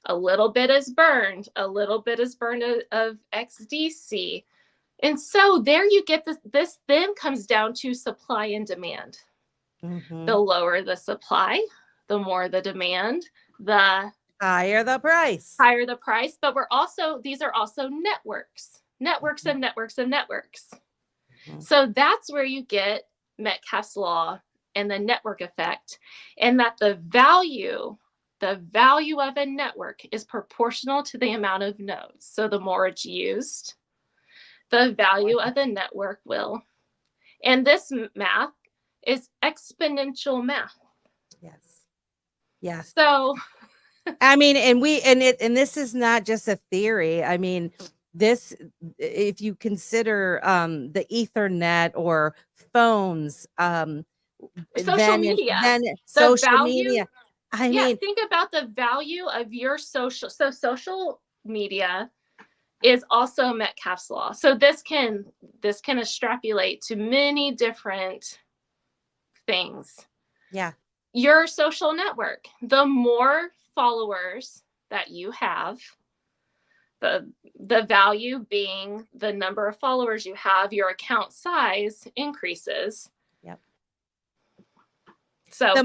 A little bit is burned. A little bit is burned of XDC. And so there you get this then comes down to supply and demand. Mm-hmm. The lower the supply, the more the demand, the higher the price. But these are also networks and networks and networks. Mm-hmm. So that's where you get Metcalfs law and the network effect, and that the value of a network is proportional to the amount of nodes. So the more it's used, the value of the network will. And this math is exponential math. Yes. Yes. So I mean, and this is not just a theory. I mean, this, if you consider the Ethernet or phones, social media. I mean, think about the value of your social. So social media is also Metcalfs law. So this can extrapolate to many different things. Yeah. Your social network, the more followers that you have, the value being the number of followers you have, your account size increases. Yep. So the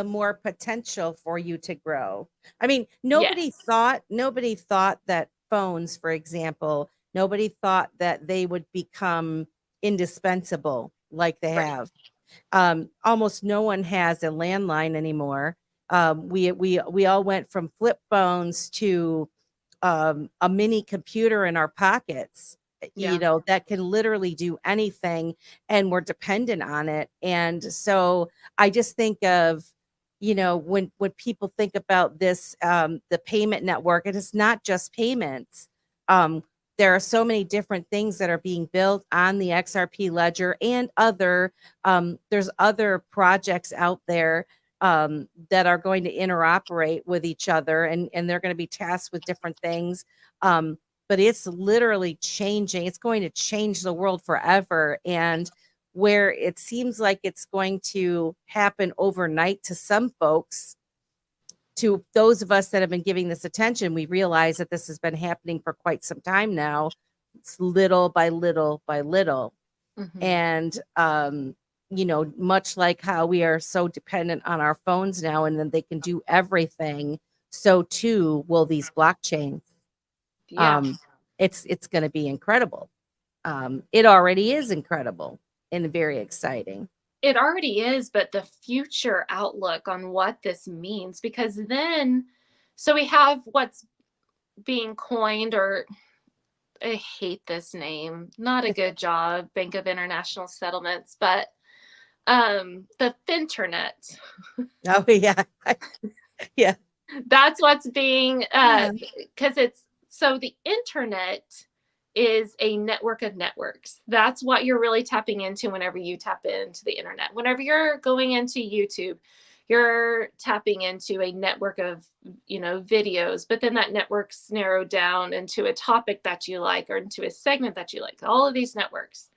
more potential for you to grow. I mean, nobody thought that phones, for example, nobody thought that they would become indispensable like they have. Almost no one has a landline anymore. We all went from flip phones to a mini computer in our pockets, that can literally do anything, and we're dependent on it. And so I just think of when people think about this, the payment network, it is not just payments. There are so many different things that are being built on the XRP ledger and there's other projects out there that are going to interoperate with each other, and they're going to be tasked with different things. But it's literally changing. It's going to change the world forever. And where it seems like it's going to happen overnight to some folks, to those of us that have been giving this attention, we realize that this has been happening for quite some time now. It's little by little by little. Mhm. And much like how we are so dependent on our phones now, and then they can do everything, so too will these blockchains. Yeah. It's going to be incredible. It already is incredible and very exciting. It already is, but the future outlook on what this means, because then, so we have what's being coined, or I hate this name, not a good job, Bank of International Settlements, but the Finternet. Oh yeah. Yeah. That's what's being, Yeah. because it's, so the internet is a network of networks. That's what you're really tapping into whenever you tap into the internet. Whenever you're going into YouTube, you're tapping into a network of, videos, but then that network's narrowed down into a topic that you like, or into a segment that you like. All of these networks.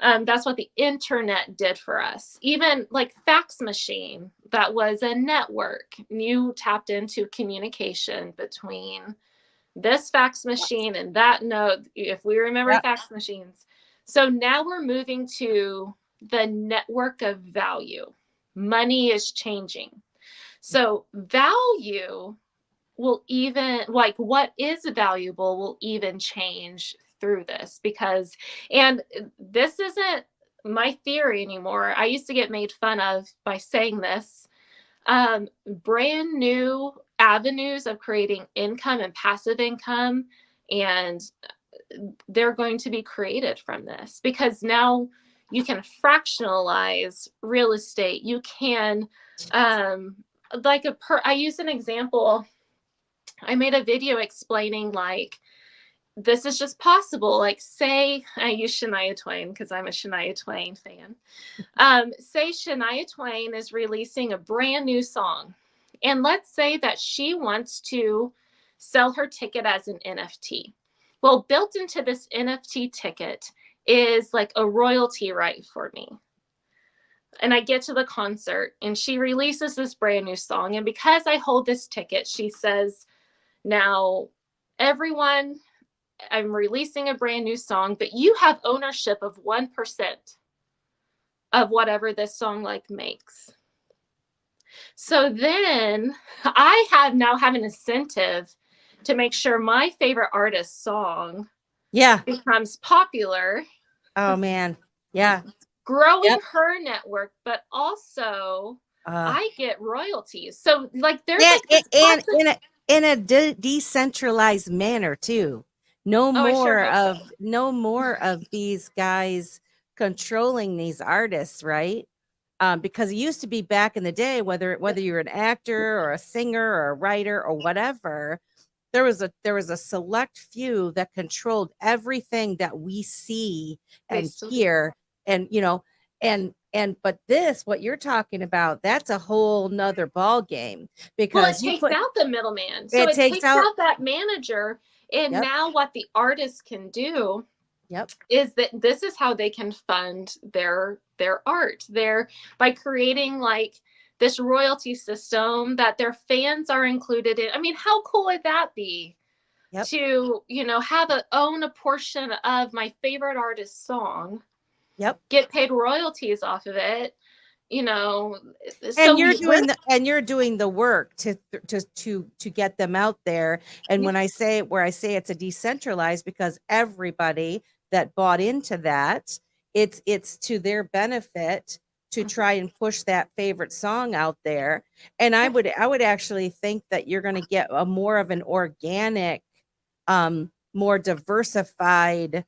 That's what the internet did for us. Even like fax machine, that was a network. You tapped into communication between this fax machine and that node, if we remember Yep. fax machines. So now we're moving to the network of value. Money is changing. So value will even, like what is valuable will even change through this, because, and this isn't my theory anymore. I used to get made fun of by saying this. Brand new avenues of creating income and passive income, and they're going to be created from this, because now you can fractionalize real estate. You can, I use an example. I made a video explaining like this is just possible. Like, say I use Shania Twain because I'm a Shania Twain fan. Say Shania Twain is releasing a brand new song, and let's say that she wants to sell her ticket as an NFT. Well, built into this NFT ticket is like a royalty right for me. And I get to the concert and she releases this brand new song. And because I hold this ticket, she says, now, everyone, I'm releasing a brand new song, but you have ownership of 1% of whatever this song like makes. So then I now have an incentive to make sure my favorite artist's song becomes popular. Oh man. Yeah. Growing her network, but also I get royalties. So like there's and in a decentralized manner too. No more of these guys controlling these artists, right? Because it used to be back in the day, whether you're an actor or a singer or a writer or whatever, there was a select few that controlled everything that we see and hear, and but this, what you're talking about, that's a whole nother ball game, because it takes out the middleman. So it takes out that manager. And now what the artist can do is that this is how they can fund their art. By creating like this royalty system that their fans are included in. I mean, how cool would that be? To, own a portion of my favorite artist's song. Get paid royalties off of it. And you're doing the work to get them out there. And when I say it's a decentralized, because everybody that bought into that, it's to their benefit to try and push that favorite song out there. And I would actually think that you're going to get a more of an organic, more diversified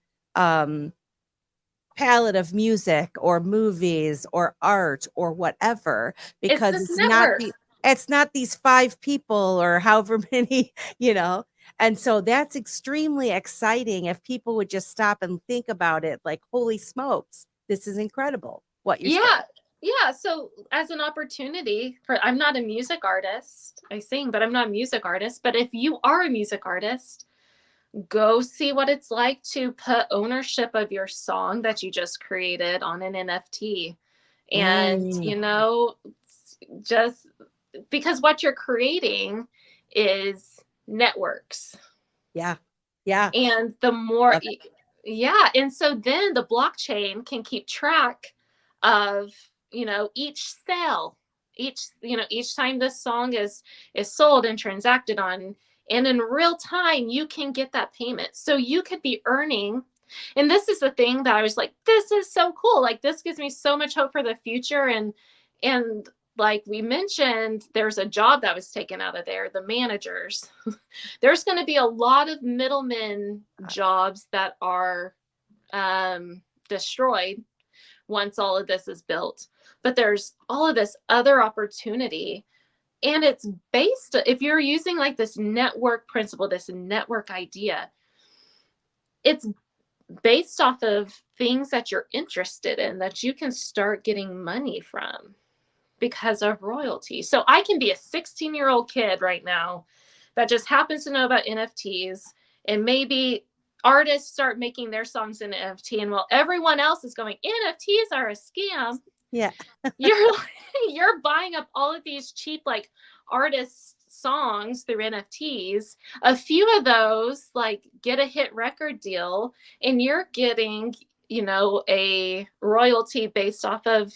palette of music or movies or art or whatever, It's because this network. it's not these 5 people or however many, you know. And so that's extremely exciting if people would just stop and think about it, like, holy smokes, this is incredible what you're saying. Yeah. So as an opportunity for, I'm not a music artist. I sing, but I'm not a music artist. But if you are a music artist, go see what it's like to put ownership of your song that you just created on an NFT. And, Mm, just because what you're creating is networks. yeah. Yeah. And the more, Love it. yeah. And so then the blockchain can keep track of, each sale, each time this song is sold and transacted on. And in real time, you can get that payment. So you could be earning. And this is the thing that I was like, this is so cool. Like, this gives me so much hope for the future. And like we mentioned, there's a job that was taken out of there, the managers. There's going to be a lot of middlemen jobs that are destroyed once all of this is built. But there's all of this other opportunity. And it's based, if you're using like this network principle, this network idea, it's based off of things that you're interested in that you can start getting money from because of royalty. So I can be a 16-year-old kid right now that just happens to know about NFTs, and maybe artists start making their songs in NFT, and while everyone else is going, NFTs are a scam. Yeah. You're buying up all of these cheap like artist songs through NFTs. A few of those like get a hit record deal, and you're getting, a royalty based off of,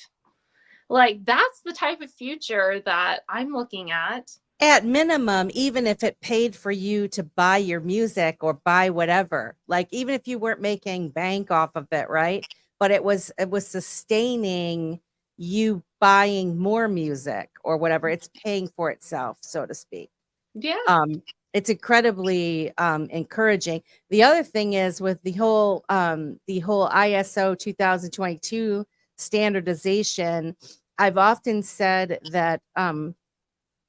like, that's the type of future that I'm looking at. At minimum, even if it paid for you to buy your music or buy whatever, like even if you weren't making bank off of it, right? But it was sustaining you buying more music or whatever. It's paying for itself, so to speak. Yeah. It's incredibly encouraging. The other thing is with the whole ISO 2022 standardization, I've often said that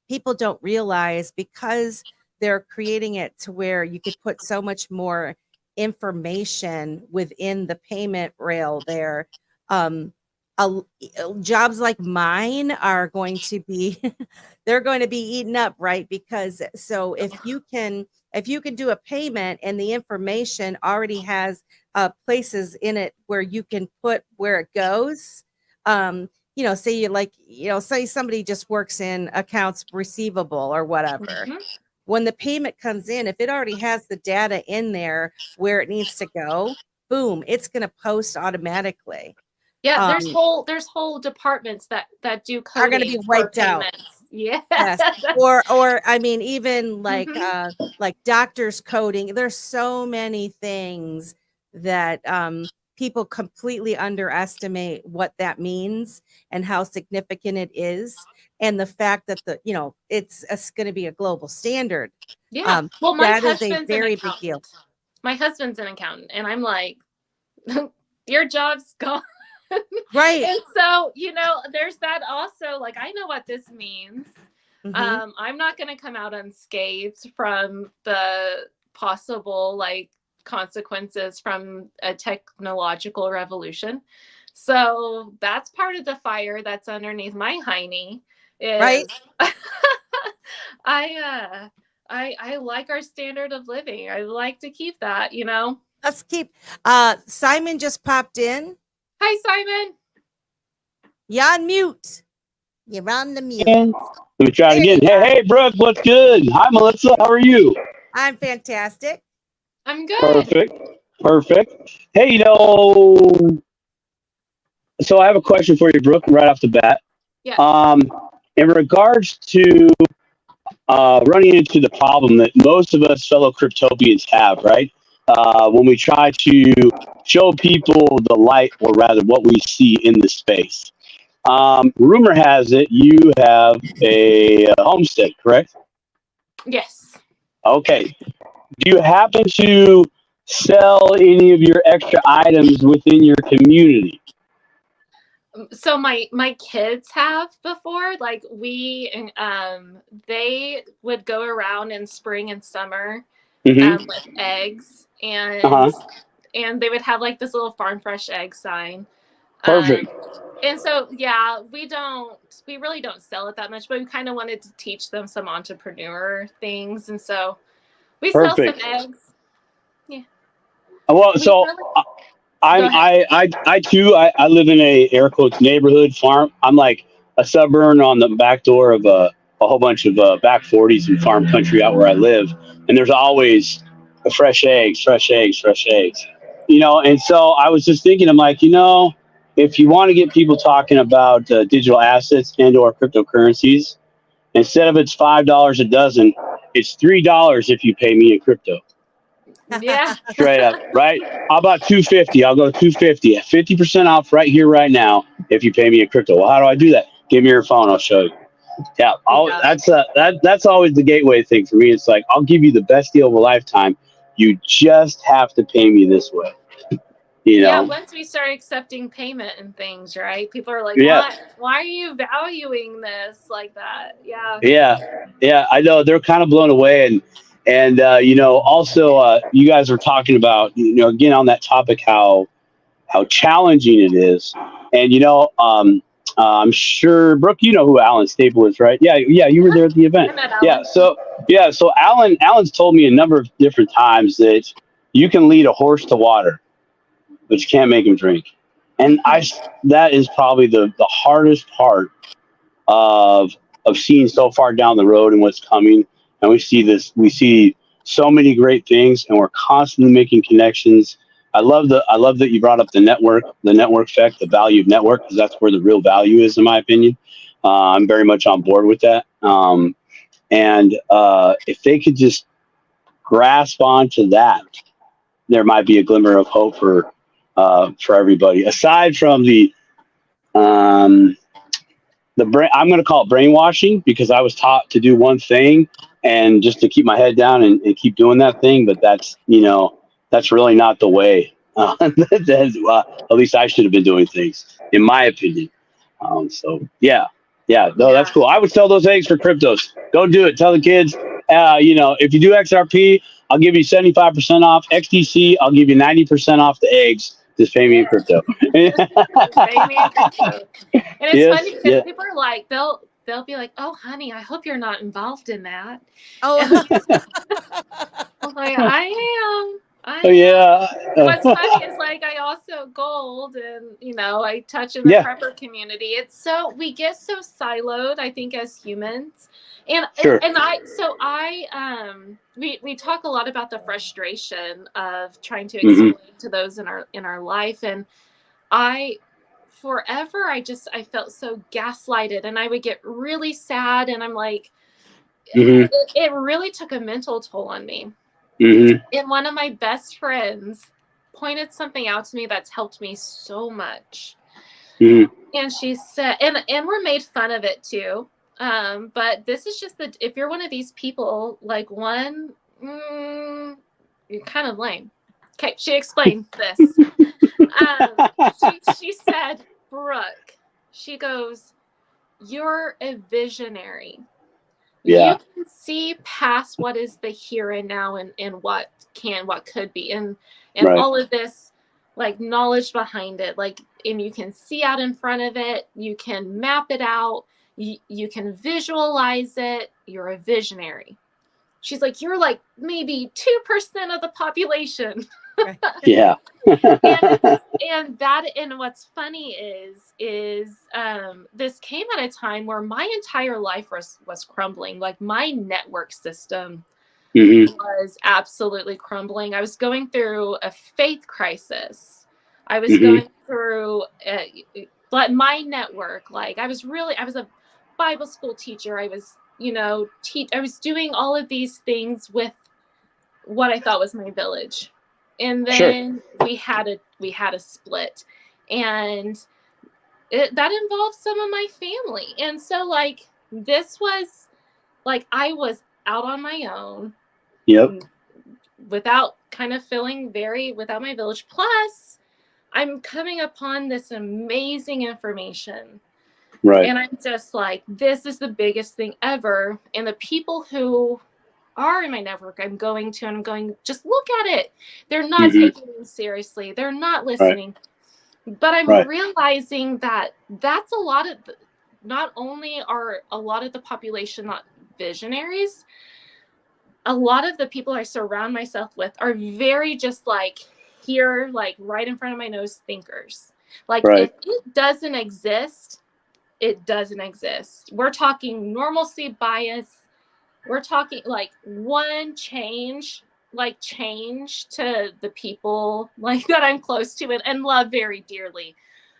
people don't realize, because they're creating it to where you could put so much more information within the payment rail there. Jobs like mine are going to be they're going to be eaten up, right? Because so if you can do a payment and the information already has places in it where you can put where it goes, say you like, say somebody just works in accounts receivable or whatever. Mhm. When the payment comes in, if it already has the data in there where it needs to go, boom, it's going to post automatically. Yeah, there's whole departments that do Are going to coding be for wiped out. payments. Yeah. Yes. Or I mean, even like Mhm. like doctors coding. There's so many things that people completely underestimate what that means and how significant it is, and the fact that it's going to be a global standard. Yeah. Well, my That is a husband's an very big deal. accountant. My husband's an accountant, and I'm like, your job's gone. Right. And so, there's that also, like, I know what this means. Mhm. I'm not going to come out unscathed from the possible like consequences from a technological revolution. So that's part of the fire that's underneath my hiney Right. is I like our standard of living. I like to keep that, Let's keep Simon just popped in. Hi, Simon. You're on mute. You're on the mute. Let me try it There again. you are. Hey, Brooke, what's good? Hi, Melissa. How are you? I'm fantastic. I'm good. Perfect. Hey, so I have a question for you, Brooke, right off the bat. Yeah. In regards to running into the problem that most of us fellow cryptopians have, right? When we try to show people the light, or rather what we see in the space. Rumor has it you have a homestead, correct? Yes. Okay. Do you happen to sell any of your extra items within your community? So my kids have before, like they would go around in spring and summer Mm-hmm. with eggs, Uh-huh. and they would have like this little farm fresh egg sign. Perfect. And so yeah, we really don't sell it that much, but we kind of wanted to teach them some entrepreneur things, and so we sell some Perfect. eggs. Yeah. Well, We so really, go ahead. I too, I live in a air quotes neighborhood farm. I'm like a suburban on the back door of a whole bunch of back 40s and farm country out where I live. And there's always fresh eggs, fresh eggs, fresh eggs, And so I was just thinking, I'm like, if you want to get people talking about digital assets and or cryptocurrencies, instead of it's $5 a dozen, it's $3 if you pay me in crypto. Yeah. Straight up, right? How about 250? I'll go 250 at 50% off right here, right now, if you pay me in crypto. Well, how do I do that? Give me your phone, I'll show you. Yeah, Yeah. that's always the gateway thing for me. It's like, I'll give you the best deal of a lifetime. You just have to pay me this way. Yeah, once we start accepting payment and things, right? People are like, Yeah. why are you valuing this like that? Yeah. Yeah, I know they're kind of blown away, and also you guys are talking about, again on that topic, how challenging it is, and I'm sure Brooke, you know who Alan Staple is, right? Yeah, you were there at the event. I met Yeah, Alan. so Alan's told me a number of different times that you can lead a horse to water, but you can't make him drink. And that is probably the hardest part of seeing so far down the road and what's coming. And we see so many great things, and we're constantly making connections. I love that you brought up the network effect, the value of network, because that's where the real value is, in my opinion. I'm very much on board with that. And if they could just grasp onto that, there might be a glimmer of hope for everybody. Aside from I'm going to call it brainwashing, because I was taught to do one thing and just to keep my head down and keep doing that thing. But that's really not the way. At least I should have been doing things, in my opinion. So yeah, no, that's cool. I would sell those eggs for cryptos. Go do it. Tell the kids, if you do XRP, I'll give you 75% off. XDC, I'll give you 90% off the eggs. Just pay me in crypto. Pay me in crypto. And it's funny because people are like, they'll be like, "Oh, honey, I hope you're not involved in that." Oh, I'm like, I am. Yeah. What's funny is, like, I also gold, and I touch in the prepper community. It's so, we get so siloed, I think, as humans. And sure. We talk a lot about the frustration of trying to explain to those in our life, and forever I felt so gaslighted, and I would get really sad, and I'm like, it really took a mental toll on me. And one of my best friends pointed something out to me that's helped me so much. And she said, and we're made fun of it too. But this is just if you're one of these people, like, you're kind of lame. Okay, she explained this. She said, Brooke, she goes, "You're a visionary. Yeah. You can see past what is the here and now, and what could be, and right. All of this, like, knowledge behind it, like, and you can see out in front of it, you can map it out, you can visualize it. You're a visionary." She's like, "You're like maybe 2% of the population." Right. Yeah. And what's funny is this came at a time where my entire life was crumbling. Like, my network system was absolutely crumbling. I was going through a faith crisis. I was going through but my network, like, I was a Bible school teacher. I was, I was doing all of these things with what I thought was my village. And then we had a split, and that involved some of my family. And so, like, this was like, I was out on my own. Yep. Without kind of feeling very without my village. Plus, I'm coming upon this amazing information. Right. And I'm just like, this is the biggest thing ever. And the people who are in my network, I'm going, just look at it. They're not taking me seriously. They're not listening. Right. But I'm realizing that that's a lot of, not only are a lot of the population not visionaries, a lot of the people I surround myself with are very just like here, like right in front of my nose thinkers. Like if it doesn't exist, it doesn't exist. We're talking normalcy bias. We're talking like one change to the people like that I'm close to and love very dearly.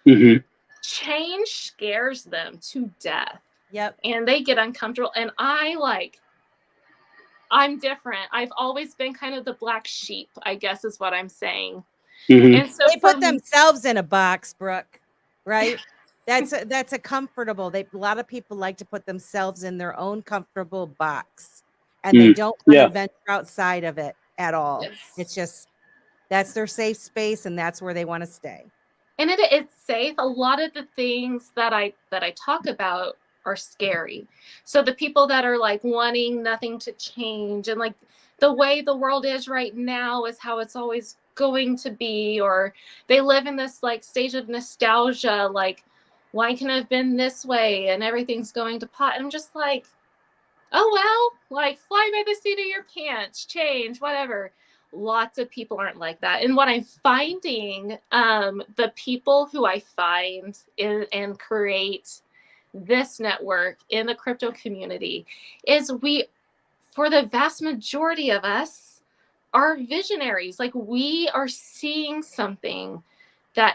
Mm-hmm. Change scares them to death. Yep. And they get uncomfortable. And I'm different. I've always been kind of the black sheep, I guess is what I'm saying. Mm-hmm. And so they put themselves in a box, Brooke, right? That's a comfortable. A lot of people like to put themselves in their own comfortable box, and they don't want to venture outside of it at all. Yes. It's just that's their safe space, and that's where they want to stay. And it's safe. A lot of the things that I talk about are scary. So the people that are like wanting nothing to change and like the way the world is right now is how it's always going to be, or they live in this like stage of nostalgia, like why can it have been this way and everything's going to pot. And I'm just like, oh, well, like fly by the seat of your pants, change, whatever. Lots of people aren't like that. And what I'm finding, the people who I find and create this network in the crypto community is for the vast majority of us, are visionaries. Like we are seeing something that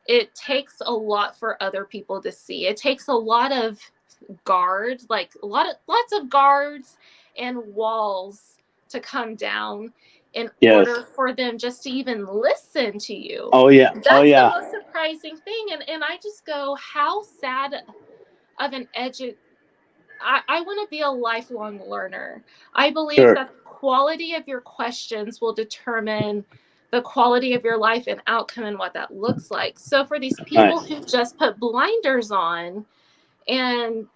it takes a lot for other people to see. It takes a lot of guards, like lots of guards and walls to come down in order for them just to even listen to you. Oh yeah. That's the most surprising thing. And I just go, how sad of an I want to be a lifelong learner. I believe that the quality of your questions will determine the quality of your life and outcome and what that looks like. So for these people who just put blinders on and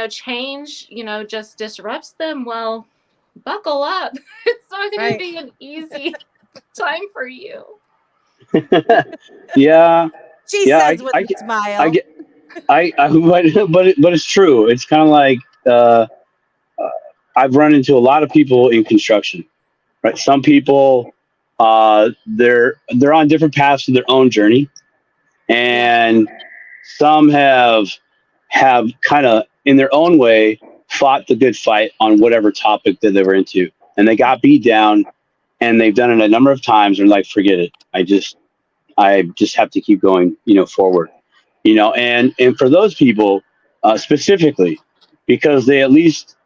change, just disrupts them, well, buckle up. It's not going to be an easy time for you. She says with a smile. But it's true. It's kind of like I've run into a lot of people in construction, right? Some people they're on different paths of their own journey, and some have kind of in their own way fought the good fight on whatever topic that they were into, and they got beat down, and they've done it a number of times and like, forget it. I just have to keep going, forward, and for those people specifically, because they at least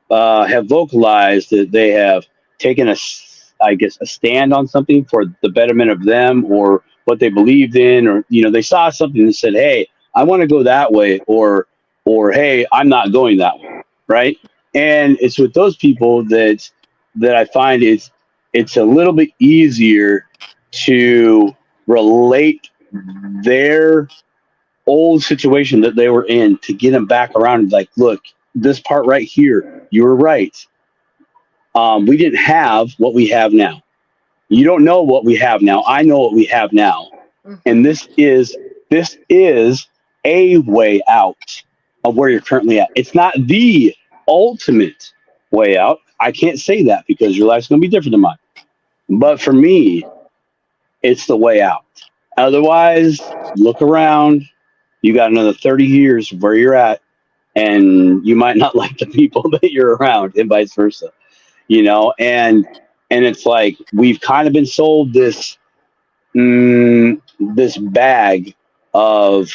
have vocalized that they have taken a stand on something for the betterment of them or what they believed in, or, they saw something and said, hey, I want to go that way, or, hey, I'm not going that way. Right. And it's with those people that I find it's a little bit easier to relate their old situation that they were in to get them back around. Like, look, this part right here, you were right. We didn't have what we have now. You don't know what we have now. I know what we have now. And this is a way out of where you're currently at. It's not the ultimate way out. I can't say that because your life's going to be different than mine. But for me, it's the way out. Otherwise, look around. You got another 30 years where you're at, and you might not like the people that you're around, and vice versa. And it's like we've kind of been sold this bag of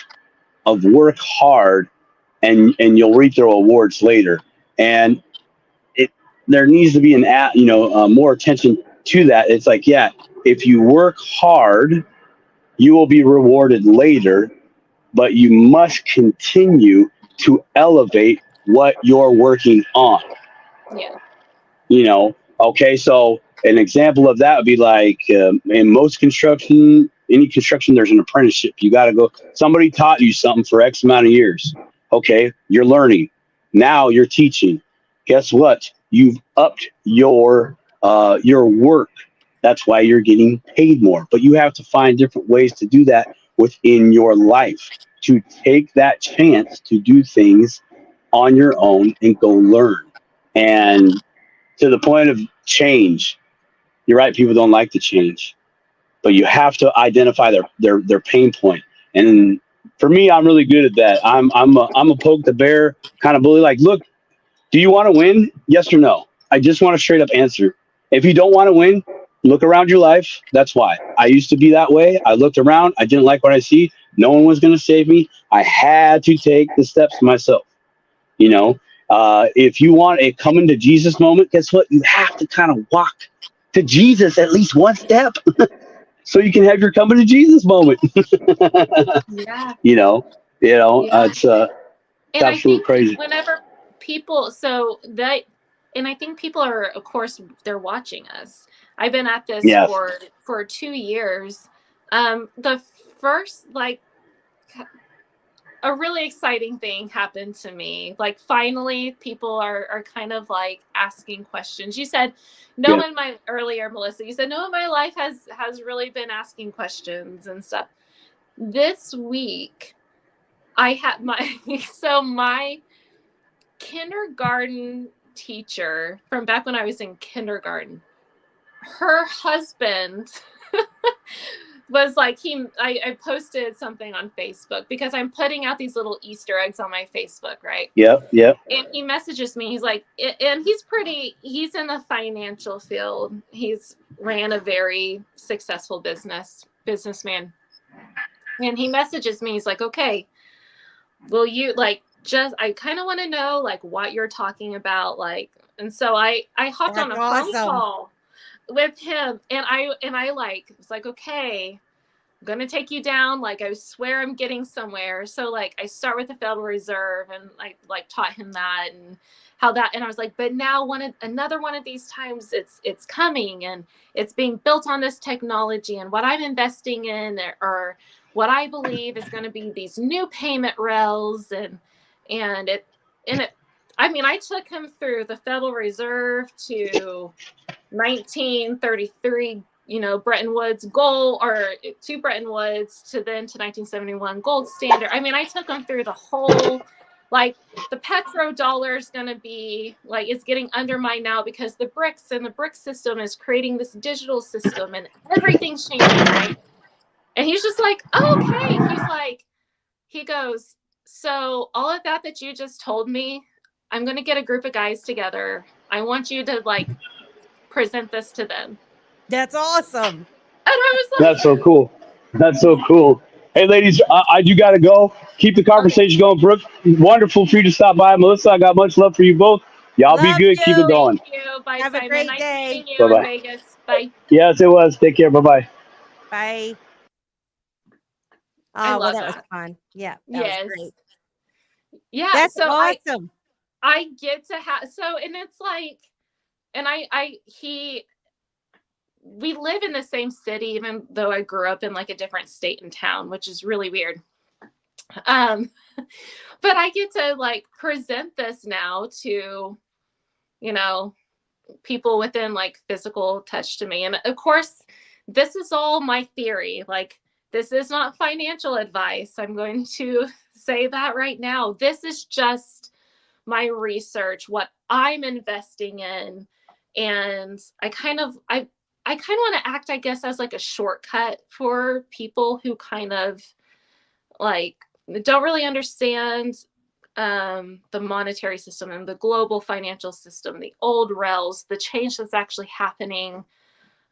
work hard, and you'll reap the rewards later. And there needs to be more attention to that. It's like, if you work hard, you will be rewarded later, but you must continue to elevate what you're working on. Okay, so an example of that would be like in most construction, any construction, there's an apprenticeship. You got to go. Somebody taught you something for X amount of years. Okay, you're learning. Now you're teaching. Guess what? You've upped your work. That's why you're getting paid more. But you have to find different ways to do that within your life, to take that chance to do things on your own and go learn. And to the point of change, you're right. People don't like to change, but you have to identify their pain point. And for me, I'm really good at that. I'm a poke the bear kind of bully. Like, look, do you want to win? Yes or no? I just want a straight up answer. If you don't want to win, look around your life. That's why I used to be that way. I looked around. I didn't like what I see. No one was going to save me. I had to take the steps myself. You know, if you want a coming to Jesus moment, guess what? You have to kind of walk to Jesus at least one step so you can have your coming to Jesus moment. Yeah. Yeah. It's And I absolutely think crazy. whenever people, and I think people are, of course, they're watching us. I've been at this Yes. for 2 years. The first, like, a really exciting thing happened to me. Like, finally, people are kind of like asking questions. You said no Yeah. in my earlier, Melissa, you said no in my life has really been asking questions and stuff. This week, I had my kindergarten teacher from back when I was in kindergarten, her husband was like, I posted something on Facebook because I'm putting out these little Easter eggs on my Facebook, right? Yep. And he messages me. He's like, and he's in the financial field. He's ran a very successful businessman. And he messages me. He's like, okay, will you I kind of want to know like what you're talking about. Like, and so I hopped on That's a phone awesome. call with him and I like was like, okay, I'm gonna take you down. Like, I swear I'm getting somewhere. So like I start with the Federal Reserve and I like taught him that and how that, and I was like, but now another one of these times it's coming and it's being built on this technology, and what I'm investing in or what I believe is going to be these new payment rails and it I mean, I took him through the Federal Reserve to 1933, Bretton Woods gold, or to Bretton Woods to 1971 gold standard. I mean, I took them through the whole, like, the petrodollar is going to be like, it's getting undermined now because the BRICS and the BRICS system is creating this digital system and everything's changing, right? And he's just like, oh, okay. He goes, so all of that you just told me, I'm going to get a group of guys together. I want you to like present this to them. That's awesome. And I was like, That's so cool. That's so cool. Hey, ladies, I do got to go. Keep the conversation going, Brooke. Wonderful for you to stop by. Melissa, I got much love for you both. Y'all be Love good. Keep it you. going. thank you. Bye, Have a Simon. great Nice day. meeting you in Bye-bye. Vegas. Bye. Yes, it was. Take care. Bye-bye. Bye. I Oh, well, love that was that. fun. Yeah, that Yes. was great. Yeah. That's So awesome. I get to have, and it's like, and we live in the same city, even though I grew up in like a different state and town, which is really weird. But I get to like present this now to, people within like physical touch to me. And of course, this is all my theory. Like, this is not financial advice. I'm going to say that right now. This is just my research, what I'm investing in. And I kind of want to act, I guess, as like a shortcut for people who kind of like don't really understand the monetary system and the global financial system, the old rails, the change that's actually happening.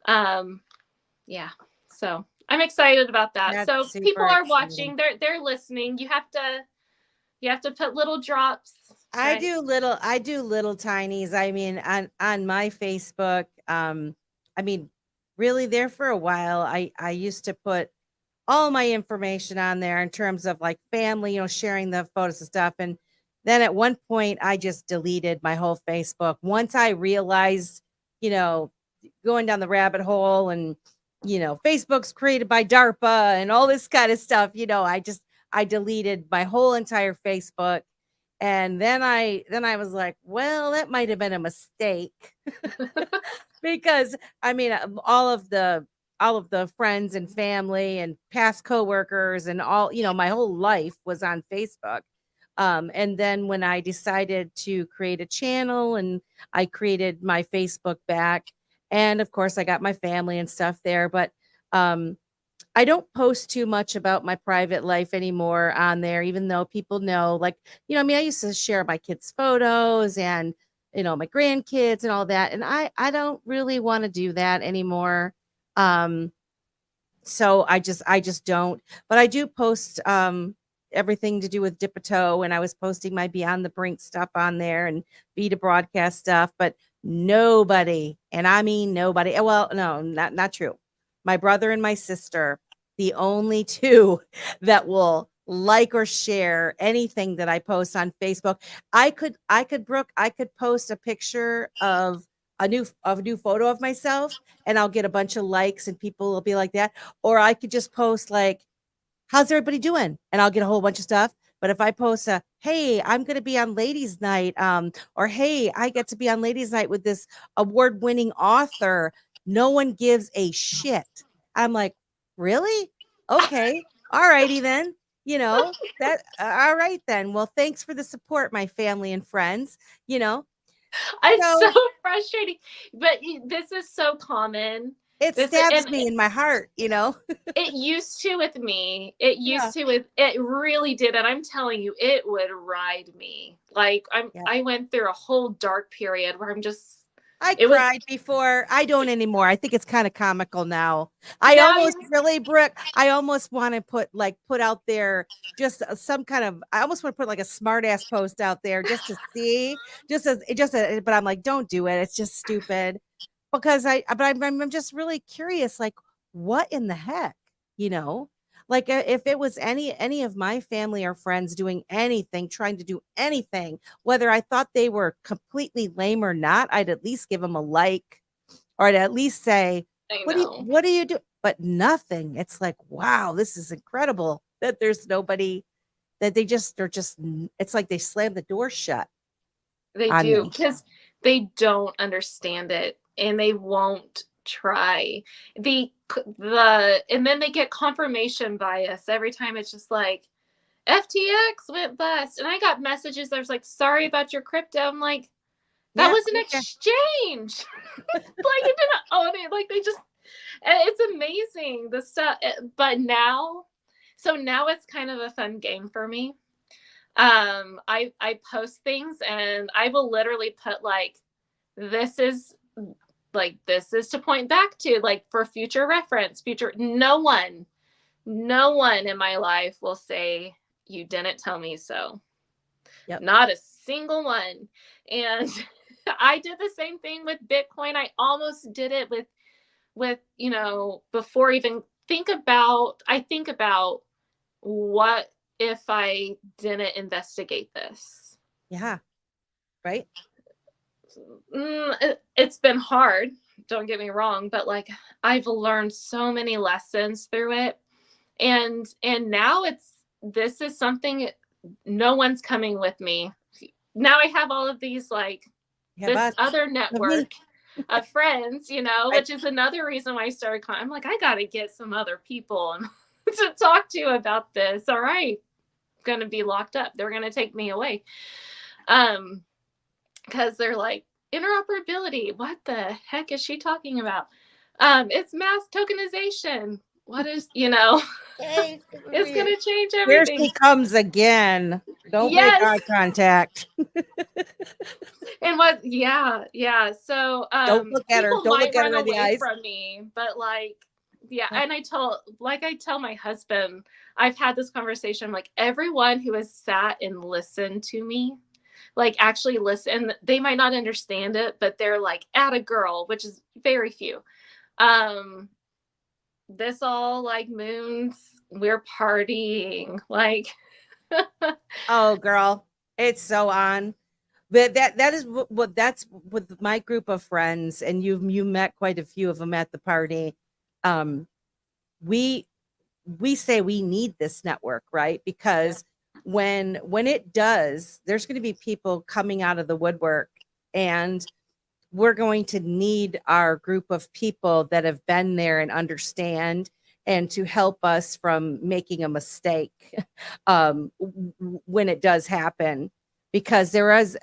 Yeah. So I'm excited about that. That's So people super are exciting. watching, they're listening. You have to put little drops. I right? do little tinies. I mean, on my Facebook, I mean, really there for a while, I used to put all my information on there in terms of like family, sharing the photos and stuff. And then at one point I just deleted my whole Facebook once I realized, going down the rabbit hole, and Facebook's created by DARPA and all this kind of stuff. I deleted my whole entire Facebook. And then I was like, well, that might have been a mistake. Because I mean, all of the friends and family and past coworkers and all, my whole life was on Facebook. And then when I decided to create a channel, and I created my Facebook back, and of course I got my family and stuff there, but I don't post too much about my private life anymore on there, even though people know, like, I mean, I used to share my kids' photos and, my grandkids and all that. And I don't really want to do that anymore. So I just don't, but I do post, everything to do with Dip a Toe, and I was posting my Beyond the Brink stuff on there and Vita broadcast stuff, but nobody, and I mean nobody. Well, no, not true. My brother and my sister, the only two that will like or share anything that I post on Facebook. Brooke, I could post a picture of a new photo of myself, and I'll get a bunch of likes and people will be like that. Or I could just post like, how's everybody doing? And I'll get a whole bunch of stuff. But if I post hey, I'm going to be on ladies night, or hey, I get to be on ladies night with this award-winning author, no one gives a shit. I'm like, really? Okay. All righty then. That all right then. Well, thanks for the support, my family and friends. It's So so frustrating, but this is so common. it stabs me in my heart, It used to with me. It Yeah. used to with it really did, and I'm telling you, it would ride me. Like I went through a whole dark period where I cried before. I don't anymore. I think it's kind of comical now. I almost want to put out there just some kind of, I almost want to put like a smart ass post out there just to see, but I'm like, don't do it. It's just stupid. Because I'm just really curious, like, what in the heck, like, if it was any of my family or friends doing anything, trying to do anything, whether I thought they were completely lame or not, I'd at least give them a like, or I'd at least say, what do you do? But nothing. It's like, wow, this is incredible that there's nobody, that they're just, it's like they slam the door shut. They do, because they don't understand it and they won't try. And then they get confirmation bias every time. It's just like, FTX went bust, and I got messages that was like, sorry about your crypto. I'm like, that was an exchange. Like, you didn't own it. Like, they just, it's amazing, the stuff. But now it's kind of a fun game for me. I post things, and I will literally put like, this is to point back to, like, for future reference. No one in my life will say, you didn't tell me so. Yep. Not a single one. And I did the same thing with Bitcoin. I almost did it with before even I think about what if I didn't investigate this. Yeah. Right. It's been hard, don't get me wrong, but like, I've learned so many lessons through it. And now this is something, no one's coming with me. Now I have all of these, like, this other network of friends, which is another reason why I started I'm like, I got to get some other people to talk to about this. All right. Going to be locked up. They're going to take me away. Because they're like, interoperability. What the heck is she talking about? It's mass tokenization. What is, it's going to change everything. Here she comes again. Don't make eye contact. And yeah. So don't look at her. Don't look at her in the eyes. From me, but like, yeah. And I tell my husband, I've had this conversation, like, everyone who has sat and listened to me, like, actually listen, they might not understand it, but they're like, at a girl, which is very few. This all, like, moons, we're partying, like. Oh, girl, it's so on. But that is what that's with my group of friends, and you met quite a few of them at the party. Um, we say we need this network, right? Because when it does, there's going to be people coming out of the woodwork, and we're going to need our group of people that have been there and understand, and to help us from making a mistake when it does happen. Because there's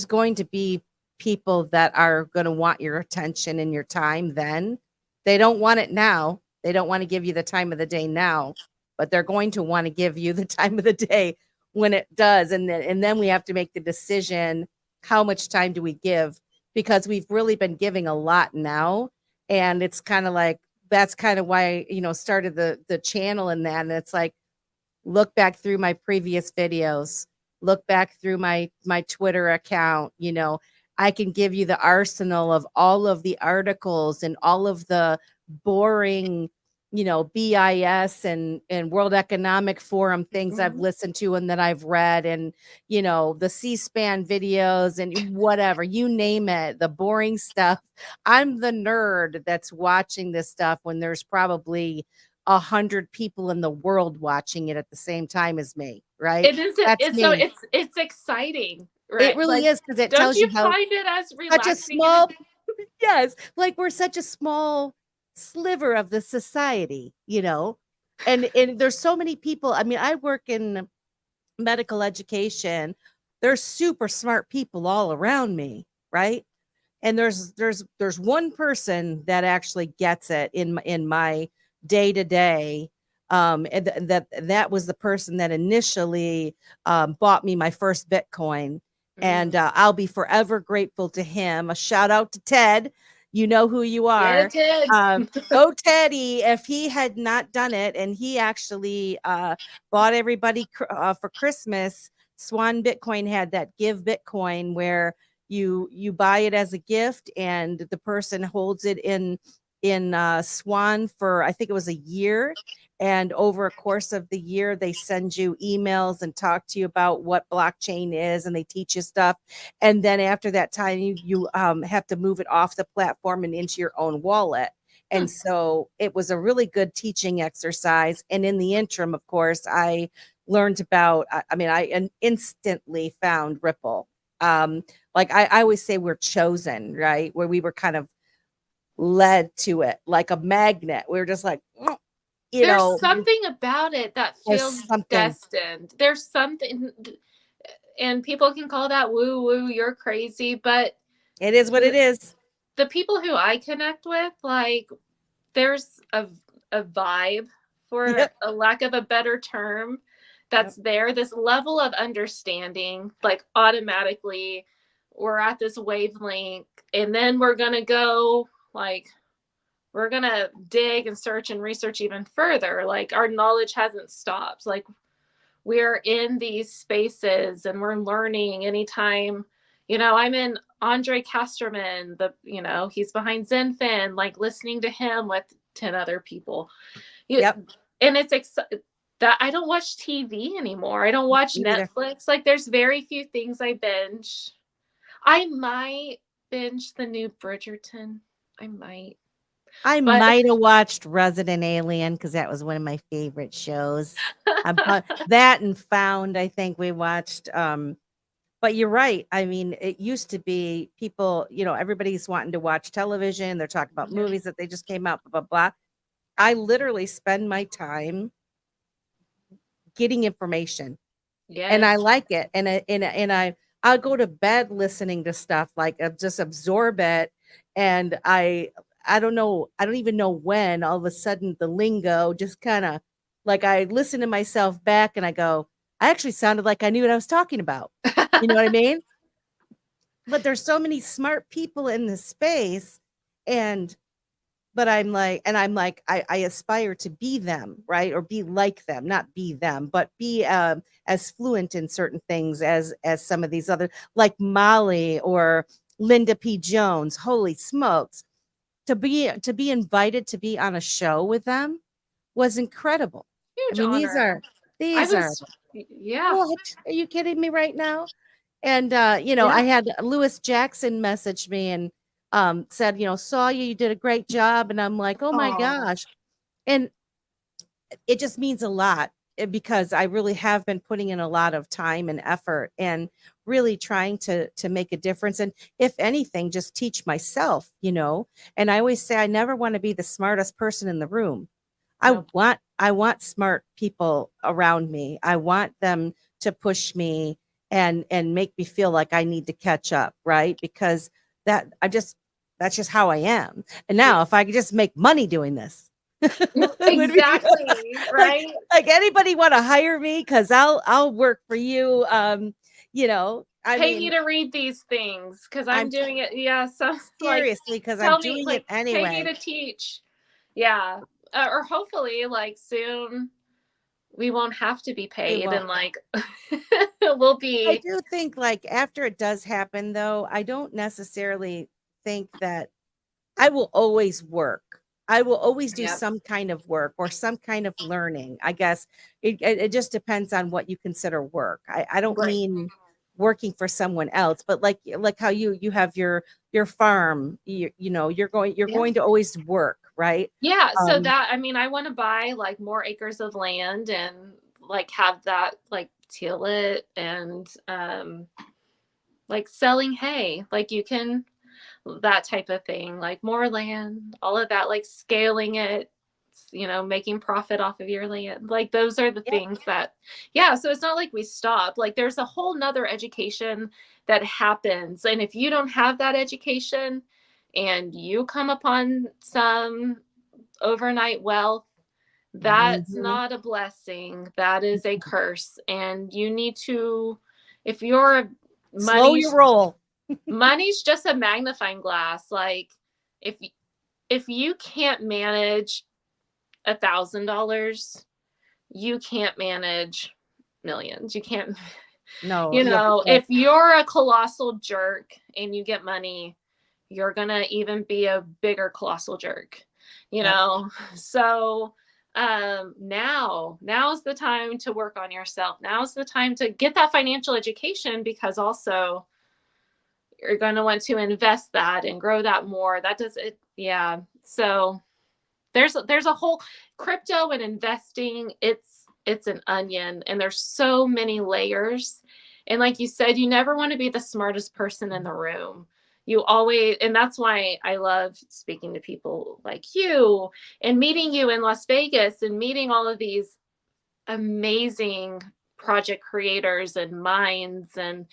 going to be people that are going to want your attention and your time then. They don't want it now. They don't want to give you the time of the day now, but they're going to want to give you the time of the day when it does. And then we have to make the decision, how much time do we give? Because we've really been giving a lot now. And it's kind of like, that's kind of why, started the channel and that. And it's like, look back through my previous videos, look back through my Twitter account. I can give you the arsenal of all of the articles and all of the boring, BIS and World Economic Forum things I've listened to and that I've read, and the C-SPAN videos and whatever, you name it, the boring stuff. I'm the nerd that's watching this stuff when there's probably 100 people in the world watching it at the same time as me, right? It is. So it's exciting, right? It really is, because it don't tells you how find it as such relaxing? a small yes, like we're such a small sliver of the society, and there's so many people. I mean, I work in medical education. There's super smart people all around me, right? And there's one person that actually gets it in my day to day. And that was the person that initially bought me my first Bitcoin, and I'll be forever grateful to him. A shout out to Ted. You know who you are. Yeah, Ted. Oh, Teddy, if he had not done it, and he actually bought everybody for Christmas, Swan Bitcoin had that Give Bitcoin where you buy it as a gift, and the person holds it in Swan for, I think it was a year. And over a course of the year, they send you emails and talk to you about what blockchain is, and they teach you stuff. And then after that time, you have to move it off the platform and into your own wallet. And so it was a really good teaching exercise. And in the interim, of course, I learned about, I instantly found Ripple. Like I always say, we're chosen, right? Where we were kind of led to it like a magnet. We were just like, there's something about it that feels something. destined. There's something, and people can call that woo woo, you're crazy, but it is what it is. The people who I connect with, like, there's a vibe, for a lack of a better term, that's there. This level of understanding, like automatically we're at this wavelength, and then we're gonna go, like, we're gonna dig and search and research even further. Like, our knowledge hasn't stopped. Like, we're in these spaces and we're learning anytime. I'm in Andre Casterman, he's behind Zenfin, like listening to him with 10 other people. And it's that I don't watch TV anymore. I don't watch Netflix. Like, there's very few things I binge. I might binge the new Bridgerton. I might have watched Resident Alien because that was one of my favorite shows. That and Found, I think we watched. But you're right. I mean, it used to be people, everybody's wanting to watch television. They're talking about movies that they just came out, blah, blah, blah. I literally spend my time getting information. Yeah. And I like it. And I'll go to bed listening to stuff, like just absorb it. And I don't know. I don't even know when all of a sudden the lingo just kind of, like, I listen to myself back and I go, I actually sounded like I knew what I was talking about. You know what I mean? But there's so many smart people in this space, but I'm like, I aspire to be them, right? Or be like them, not be them, but be as fluent in certain things as some of these other, like Molly or Linda P. Jones. Holy smokes. To be invited to be on a show with them was incredible. Huge honor. These are yeah. What? Are you kidding me right now? And I had Lewis Jackson message me and said, saw you did a great job. And I'm like, oh my gosh. And it just means a lot because I really have been putting in a lot of time and effort and really trying to make a difference. And if anything, just teach myself, and I always say, I never want to be the smartest person in the room. Nope. I want smart people around me. I want them to push me and make me feel like I need to catch up, right? Because that's just how I am. And now if I could just make money doing this. Exactly. Right. Like anybody want to hire me? Cause I'll work for you. Pay me to read these things because I'm doing it. Yeah. So seriously, because I'm doing it anyway. Pay me to teach. Yeah. Or hopefully like soon we won't have to be paid and like we'll be. I do think like after it does happen though, I don't necessarily think that I will always work. I will always do some kind of work or some kind of learning. I guess it just depends on what you consider work. I don't mean working for someone else, but like how you have your farm, you're going to always work, right? Yeah. So that, I mean, I want to buy like more acres of land and like have that like till it and like selling hay, like you can, that type of thing, like more land, all of that, like scaling it, making profit off of your land. Like those are the things that, so it's not like we stop. Like there's a whole nother education that happens. And if you don't have that education and you come upon some overnight wealth, that's not a blessing. That is a curse. And you need to, if you're slow your roll. Money's just a magnifying glass. Like if you can't manage $1,000, you can't manage millions. You can't. No. If you're a colossal jerk and you get money, you're gonna even be a bigger colossal jerk. So now's the time to work on yourself. Now's the time to get that financial education, because also you're going to want to invest that and grow that more. That does it. Yeah. So there's a whole crypto and investing. It's an onion and there's so many layers. And like you said, you never want to be the smartest person in the room. You always, and that's why I love speaking to people like you and meeting you in Las Vegas and meeting all of these amazing project creators and minds and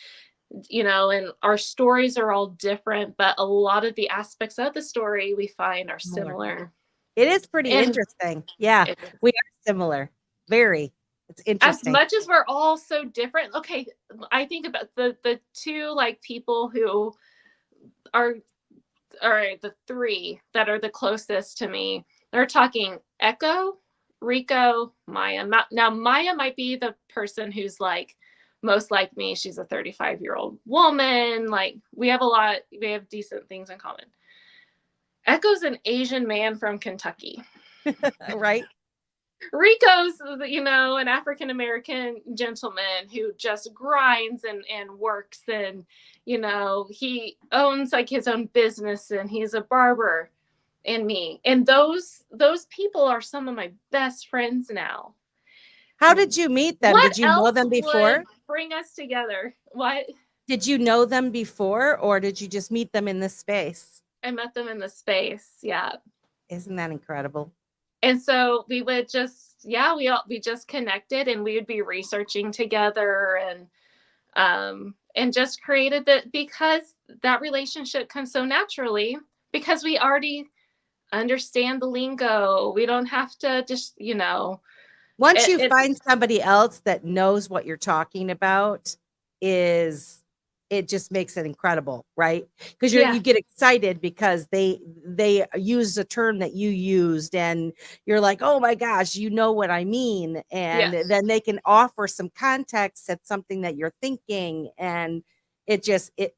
and our stories are all different, but a lot of the aspects of the story we find are similar. It is pretty interesting. Yeah, we are similar. Very. It's interesting. As much as we're all so different. Okay, I think about the two like people who are the three that are the closest to me. They're talking Echo, Rico, Maya. Now Maya might be the person who's like most like me. She's a 35-year-old woman. Like we have decent things in common. Echo's an Asian man from Kentucky. Right. Rico's, an African-American gentleman who just grinds and works and, he owns like his own business and he's a barber. And me. And those people are some of my best friends now. How did you meet them? Did you know them before? Bring us together. What? Did you know them before or did you just meet them in this space? I met them in the space. Yeah. Isn't that incredible? And so we would just, we just connected and we would be researching together and just created that, because that relationship comes so naturally because we already understand the lingo. We don't have to just, once you find somebody else that knows what you're talking about, it just makes it incredible, right? Because you get excited because they use a term that you used and you're like, oh my gosh, you know what I mean. And then they can offer some context at something that you're thinking. And it just, it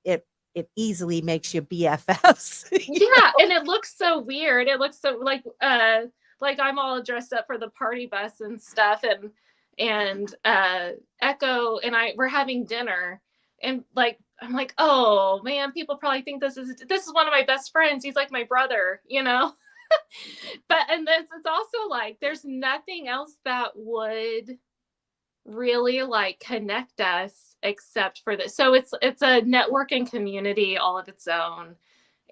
easily makes you BFFs. And it looks so weird. It looks so like I'm all dressed up for the party bus and stuff. And Echo and we're having dinner And like, I'm like, oh man, people probably think this is one of my best friends. He's like my brother, you know? But, and this, it's also like, there's nothing else that would really like connect us except for this. So it's a networking community all of its own.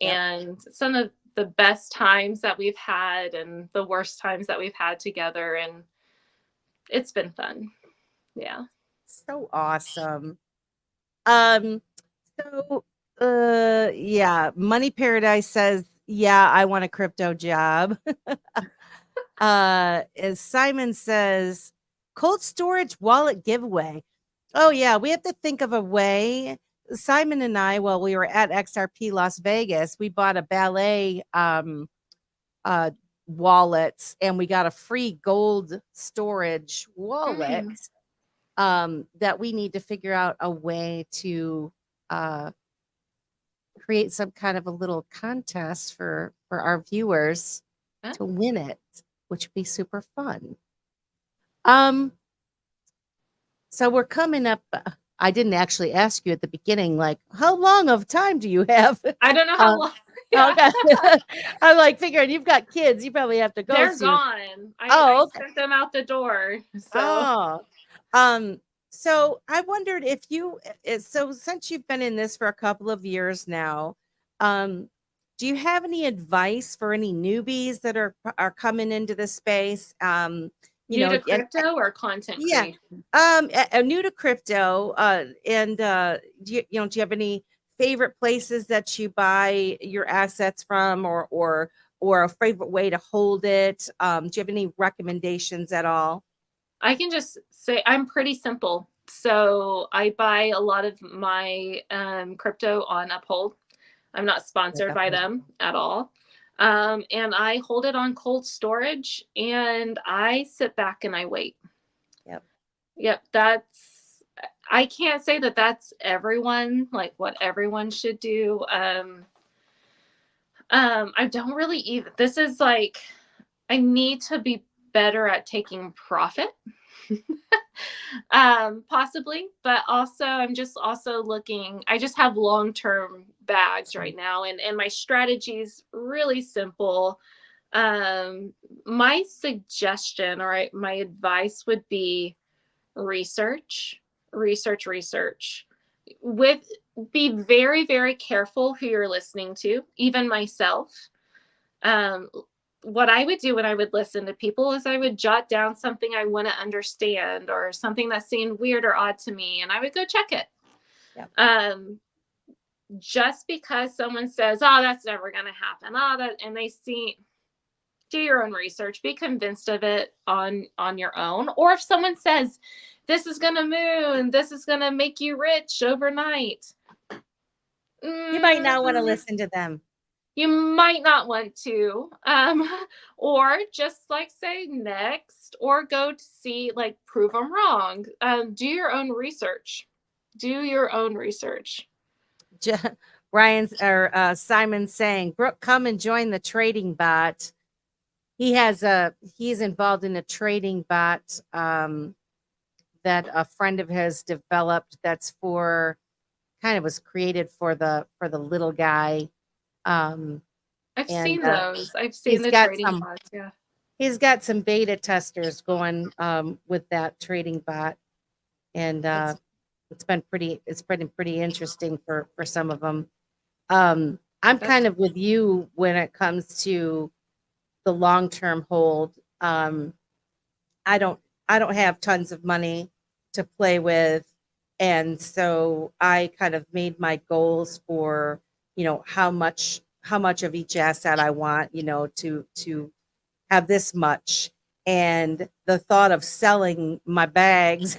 Yep. And some of the best times that we've had and the worst times that we've had together. And it's been fun. Yeah. So awesome. So yeah, Money Paradise says, yeah, I want a crypto job. As Simon says, cold storage wallet giveaway. Oh yeah, we have to think of a way. Simon and I, while we were at XRP Las Vegas, we bought a ballet wallets, and we got a free gold storage wallet. That we need to figure out a way to create some kind of a little contest for our viewers to win it, which would be super fun. So we're coming up. I didn't actually ask you at the beginning, like, how long of time do you have? I don't know how long. Yeah. Okay. I'm like figuring you've got kids, you probably have to go. They're soon. gone. I Okay. Sent them out the door. So. So I wondered if you, so since you've been in this for a couple of years now, do you have any advice for any newbies that are coming into the space? New to crypto or content creation? New to crypto. And do you have any favorite places that you buy your assets from, or a favorite way to hold it? Do you have any recommendations at all? I can just say I'm pretty simple. So I buy a lot of my crypto on Uphold. I'm not sponsored by them at all. And I hold it on cold storage, and I sit back and I wait. Yep. I can't say that that's everyone, like what everyone should do. I don't really even, this is like, I need to be better at taking profit. Possibly, but also I'm just also looking, I just have long-term bags right now, and my strategy is really simple. My suggestion, or my advice would be research. Be very, very careful who you're listening to, even myself. What I would do when I would listen to people is I would jot down something I want to understand, or something that seemed weird or odd to me, and I would go check it. Just because someone says, oh, that's never going to happen, and do your own research, be convinced of it on your own. Or if someone says, this is going to moon, this is going to make you rich overnight, you might not want to listen to them. You might not want to, or just like say next, or go to see, like, prove them wrong. Do your own research. Simon's saying, Brooke, come and join the trading bot. He's involved in a trading bot that a friend of his developed. That's was created for the little guy. I've seen those. I've seen the trading bots. Yeah. He's got some beta testers going with that trading bot, and it's been pretty interesting for some of them. I'm kind of with you when it comes to the long-term hold. I don't have tons of money to play with, and so I kind of made my goals for how much of each asset I want, to have this much. And the thought of selling my bags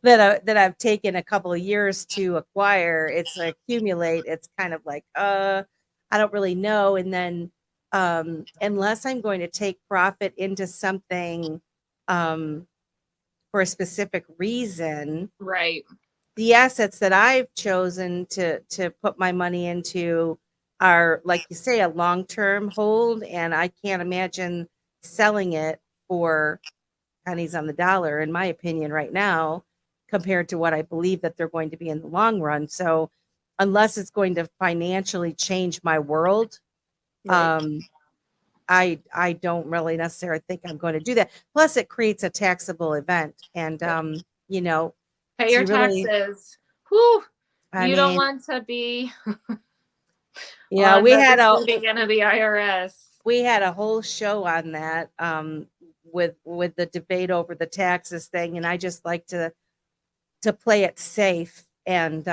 that I've taken a couple of years to acquire, it's accumulate. It's kind of like, I don't really know. And then unless I'm going to take profit into something for a specific reason, right? The assets that I've chosen to put my money into are, like you say, a long-term hold, and I can't imagine selling it for pennies on the dollar, in my opinion, right now, compared to what I believe that they're going to be in the long run. So unless it's going to financially change my world, Right. I don't really necessarily think I'm going to do that. Plus, it creates a taxable event, and Pay so your you really, taxes. Whew. I You don't mean, want to be yeah, on the receiving end of the IRS. we had a whole show on that with the debate over the taxes thing, and I just like to play it safe. And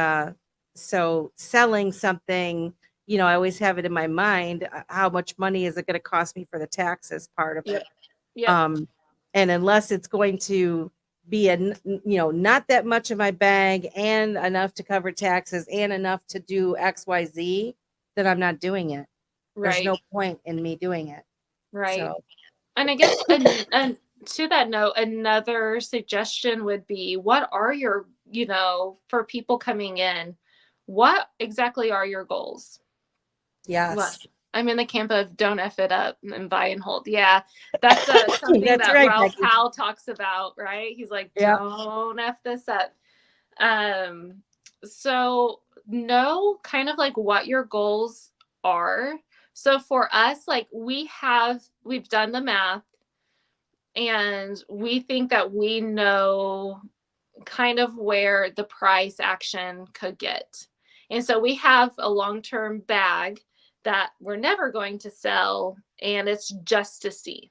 so selling something, I always have it in my mind, how much money is it going to cost me for the taxes part of Yep. it. Yep. And unless it's going to be not that much in my bag and enough to cover taxes and enough to do XYZ, then I'm not doing it. There's Right. no point in me doing it. Right. So And I guess and to that note, another suggestion would be, what are your, for people coming in, what exactly are your goals? What? yes, I'm in the camp of don't F it up and buy and hold. Yeah, that's something that's that right, Ralph Becky. Powell talks about, right? He's like, Yeah. don't F this up. So know kind of like what your goals are. So for us, like we've done the math and we think that we know kind of where the price action could get. And so we have a long-term bag that we're never going to sell, and it's just to see.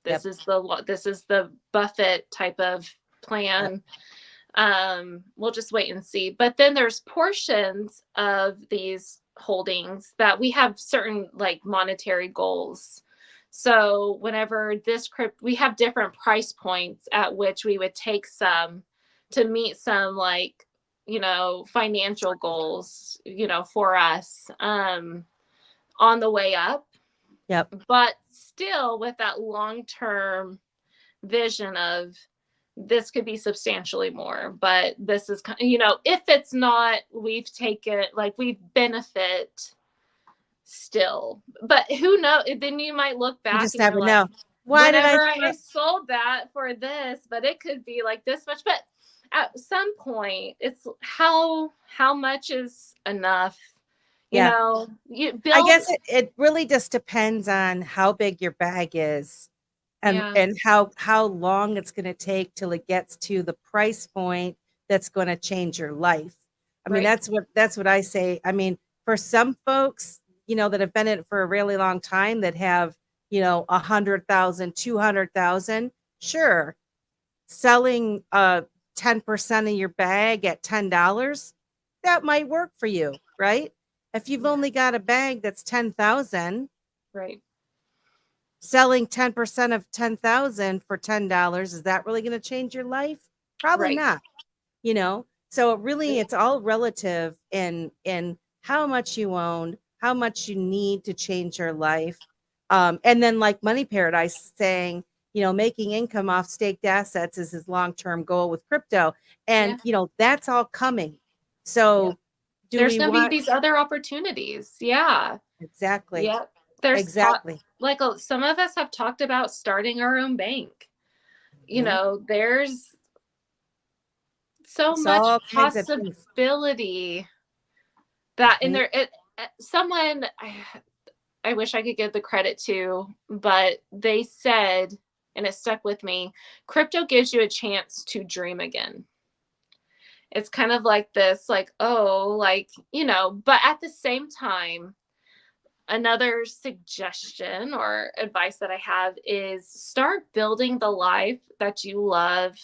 This is the Buffett type of plan. We'll just wait and see. But then there's portions of these holdings that we have certain like monetary goals. So whenever we have different price points at which we would take some to meet some like, financial goals, for us, on the way up. Yep. But still with that long-term vision of this could be substantially more, but this is, if it's not, we've taken, like we benefit still, but who knows? Then you might look You back just and you're never like, know. Why did whenever I sold that for this, but it could be like this much. But at some point, it's how much is enough. Yeah. You I build. guess it really just depends on how big your bag is and Yeah. how long it's going to take till it gets to the price point that's going to change your life. I mean, Right. that's what I say. I mean, for some folks, that have been in it for a really long time that have, 100,000, 200,000, sure. Selling 10% of your bag at $10, that might work for you, right? If you've Yeah. only got a bag that's 10,000, Right. selling 10% of 10,000 for $10, is that really going to change your life? Probably Right. not. So it's all relative in how much you own, how much you need to change your life. And then like Money Paradise saying, making income off staked assets is his long-term goal with crypto. And, that's all coming. So There's going to be these other opportunities. Yeah. Exactly. Yep. There's Exactly. some of us have talked about starting our own bank. There's so It's much all kinds of things. possibility that in there. Someone, I wish I could give the credit to, but they said, and it stuck with me, crypto gives you a chance to dream again. It's kind of like this, like, but at the same time, another suggestion or advice that I have is start building the life that you love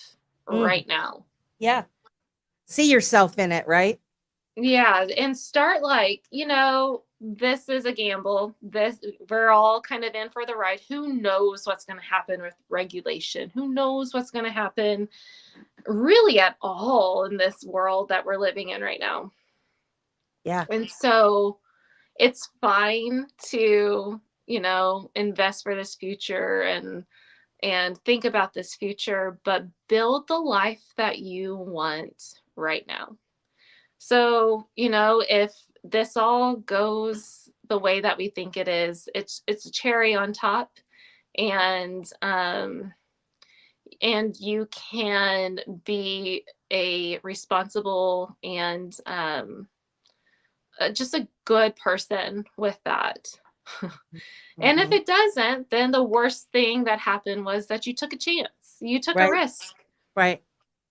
right now. Yeah. See yourself in it, right? Yeah. And start like, this is a gamble. We're all kind of in for the ride. Who knows what's going to happen with regulation? Who knows what's going to happen really at all in this world that we're living in right now? Yeah. And so it's fine to, invest for this future and think about this future, but build the life that you want right now. So, if this all goes the way that we think it is, it's a cherry on top. And and you can be a responsible and just a good person with that. And if Mhm. it doesn't, then the worst thing that happened was that you took a chance. You took a Right. risk. Right.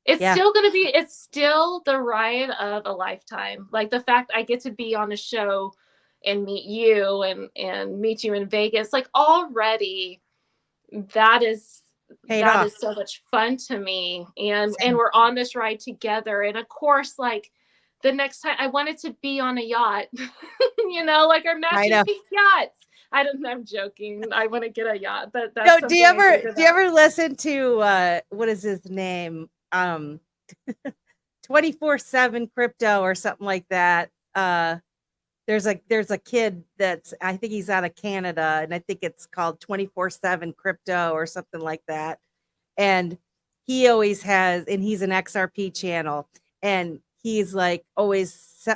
It's Yeah. still it's still the ride of a lifetime. Like the fact I get to be on a show and meet you and meet you in Vegas, like already that is Paid off. so much fun to me. And Same. we're on this ride together. And of course, like the next time I wanted to be on a yacht, like our I matching know. pink yachts. I'm joking. I want to get a yacht, but that's No, something I think do you about. ever listen to what is his name? 24/7 crypto or something like that. There's a kid that's, I think he's out of Canada, and I think it's called 24/7 crypto or something like that. And he always has, and he's an XRP channel, and he's like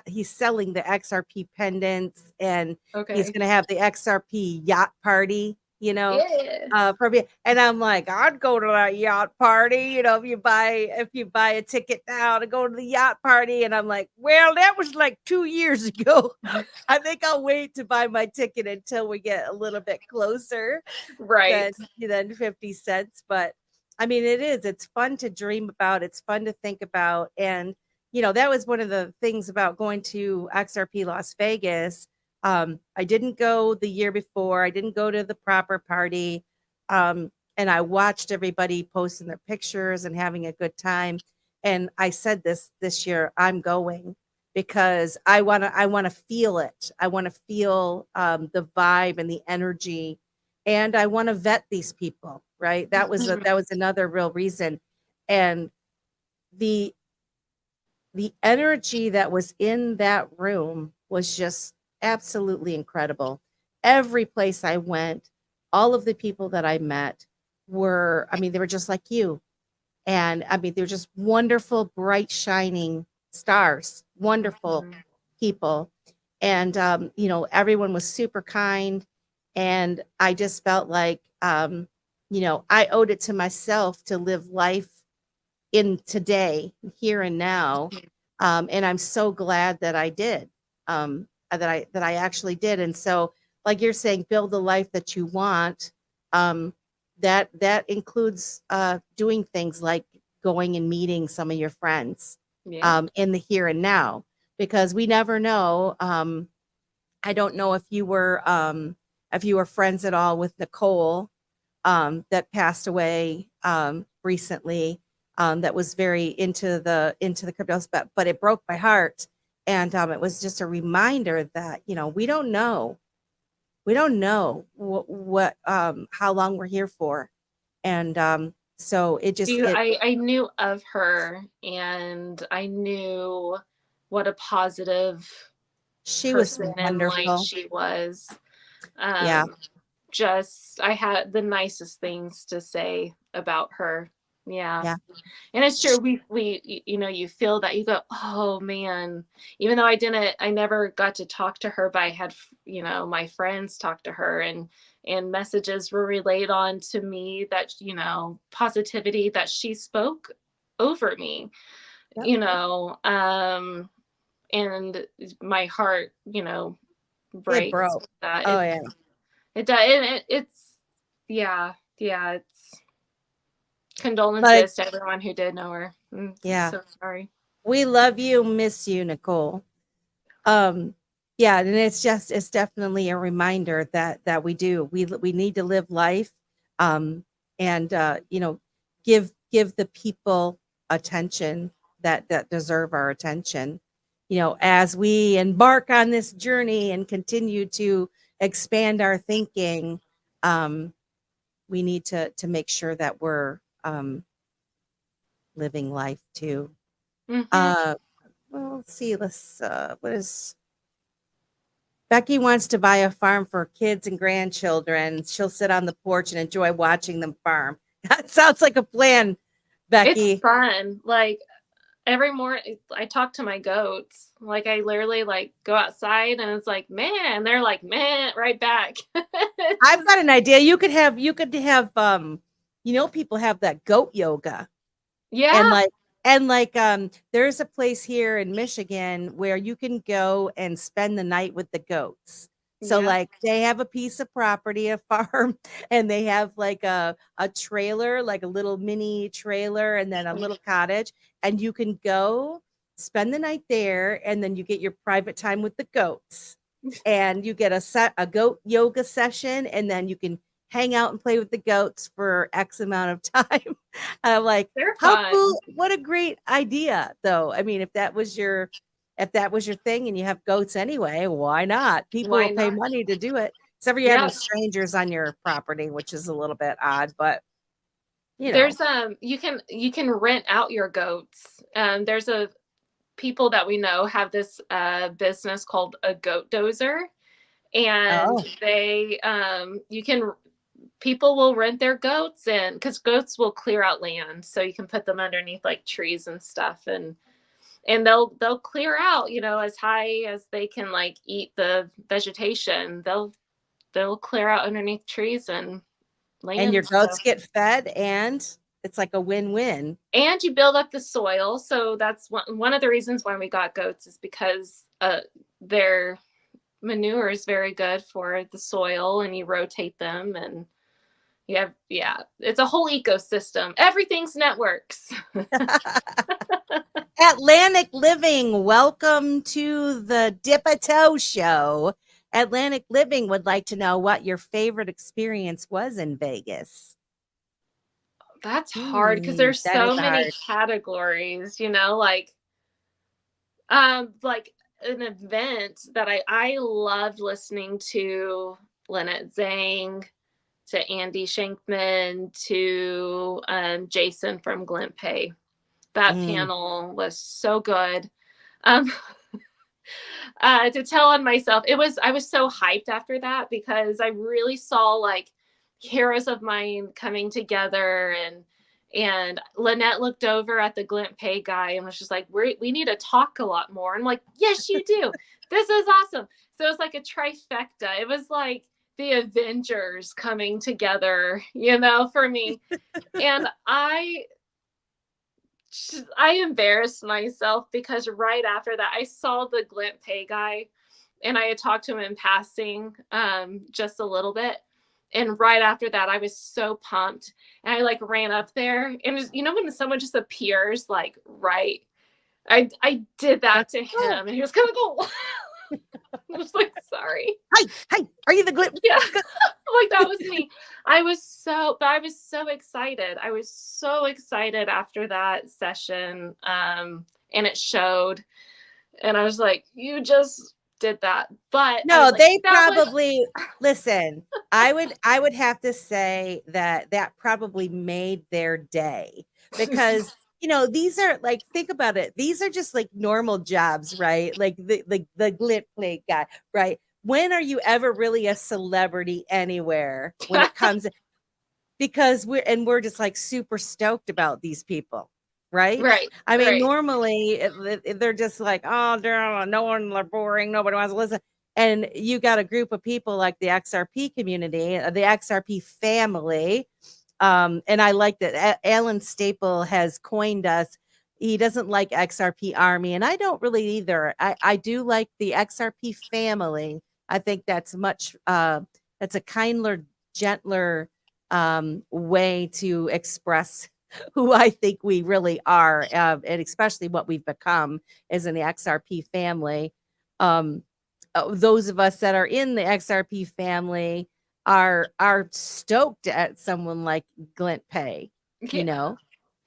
he's selling the XRP pendants, and he's Okay. going to have the XRP yacht party, Yeah. for me. And I'm like, I'd go to that yacht party, if you buy a ticket now to go to the yacht party. And I'm like, well, that was like 2 years ago. I think I'll wait to buy my ticket until we get a little bit closer Right. than 50 cents. But I mean, it's fun to dream about. It's fun to think about. And, that was one of the things about going to XRP Las Vegas. I didn't go the year before. I didn't go to the proper party. And I watched everybody posting their pictures and having a good time. And I said this year, I'm going because I want to feel it. I want to feel the vibe and the energy, and I want to vet these people, right? That was another real reason. And the energy that was in that room was just absolutely incredible. Every place I went, all of the people that I met they were just like you. And I mean, they're just wonderful, bright, shining stars, wonderful people. And, everyone was super kind. And I just felt like, I owed it to myself to live life in today, here and now. And I'm so glad that I did, that I actually did. And so, like you're saying, build the life that you want. That includes doing things like going and meeting some of your friends Yeah. in the here and now, because we never know. I don't know if you were friends at all with Nicole, that passed away recently. That was very into the cryptos, but it broke my heart. And it was just a reminder that we don't know what how long we're here for. And so I knew of her, and I knew what a positive she was person and light wonderful. she was. Yeah. Just I had the nicest things to say about her. Yeah. Yeah. And it's true. We you feel that, you go, oh man, even though I never got to talk to her, but I had, my friends talk to her, and messages were relayed on to me that, positivity that she spoke over me, Yep. and my heart, It breaks broke. that. Oh yeah. It does. It's, yeah, it's But condolences to everyone who did know her. I'm yeah, so sorry. we love you, miss you, Nicole. Yeah, and it's definitely a reminder that we need to live life, and give the people attention that deserve our attention, as we embark on this journey and continue to expand our thinking. We need to make sure that we're living life too. Mm-hmm. Well, let's see. What is Becky wants to buy a farm for kids and grandchildren. She'll sit on the porch and enjoy watching them farm. That sounds like a plan, It's Becky. fun. Like every morning I talk to my goats. Like I literally like go outside, and it's like, man, they're like, man, right back. I've got an idea. You could have people have that goat yoga. Yeah. And there's a place here in Michigan where you can go and spend the night with the goats. So Yeah. they have a piece of property, a farm, and they have like a trailer, like a little mini trailer, and then a little cottage, and you can go spend the night there, and then you get your private time with the goats, and you get a goat yoga session, and then you can hang out and play with the goats for X amount of time. I'm like, They're how fun. cool, what a great idea, though. I mean, if that was your thing and you have goats anyway, why not? People Why will pay not? money to do it. Except for you're having Yep. strangers on your property, which is a little bit odd, but There's you can rent out your goats. There's a people that we know have this business called a goat dozer, and oh, they people will rent their goats, and because goats will clear out land, so you can put them underneath like trees and stuff, and they'll clear out, as high as they can like eat the vegetation. They'll clear out underneath trees and and your land. goats get fed, and it's like a win-win. And you build up the soil. So that's one of the reasons why we got goats, is because their manure is very good for the soil, and you rotate them, and it's a whole ecosystem. Everything's networks. Atlantic Living, welcome to the Dip-a-Toe Show. Atlantic Living would like to know what your favorite experience was in Vegas. That's hard because there's that so is many hard. categories, like an event that I loved listening to Lynette Zhang, to Andy Shankman, to Jason from Glint Pay. That panel was so good. To tell on myself, I was so hyped after that, because I really saw like heroes of mine coming together, and Lynette looked over at the Glint Pay guy and was just like, we need to talk a lot more. And I'm like, yes, you do. This is awesome. So it was like a trifecta. It was like the Avengers coming together, for me. And I embarrassed myself, because right after that, I saw the Glint Pay guy, and I had talked to him in passing, just a little bit. And right after that, I was so pumped, and I like ran up there, and when someone just appears like right, I did that to him, and he was kind of go. I was like, sorry. Hi, are you the Glint? Yeah, like that was me. I was so excited. I was so excited after that session, and it showed. And I was like, you just did that. But no, like, they probably listen. I would have to say that probably made their day, because these are like, think about it. These are just like normal jobs, right? Like the Glint Plate guy, right? When are you ever really a celebrity anywhere when it comes? Because we're just like super stoked about these people, right? Right. I mean, right. normally they're just like, oh, no one, they're boring, nobody wants to listen. And you got a group of people like the XRP community, the XRP family. And I like that Alan Staple has coined us. He doesn't like XRP Army, and I don't really either. I do like the XRP family. I think that's that's a kinder, gentler way to express who I think we really are, and especially what we've become as in the XRP family. Those of us that are in the XRP family are stoked at someone like Glint Pay.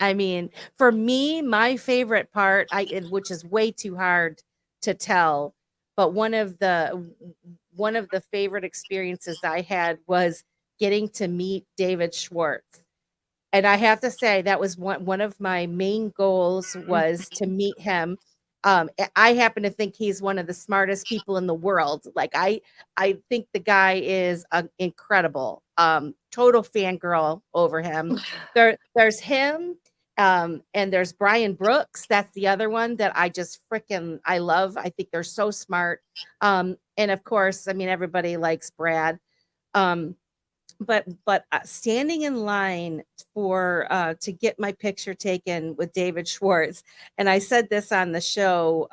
I mean, for me, my favorite part, which is way too hard to tell, but one of the favorite experiences I had was getting to meet David Schwartz. And I have to say that was one of my main goals, was to meet him. I happen to think he's one of the smartest people in the world. Like I think the guy is incredible. Total fangirl over him. There's him. And there's Brian Brooks. That's the other one that I just I love. I think they're so smart. And of course, I mean, everybody likes Brad. standing in line for to get my picture taken with David Schwartz, and I said this on the show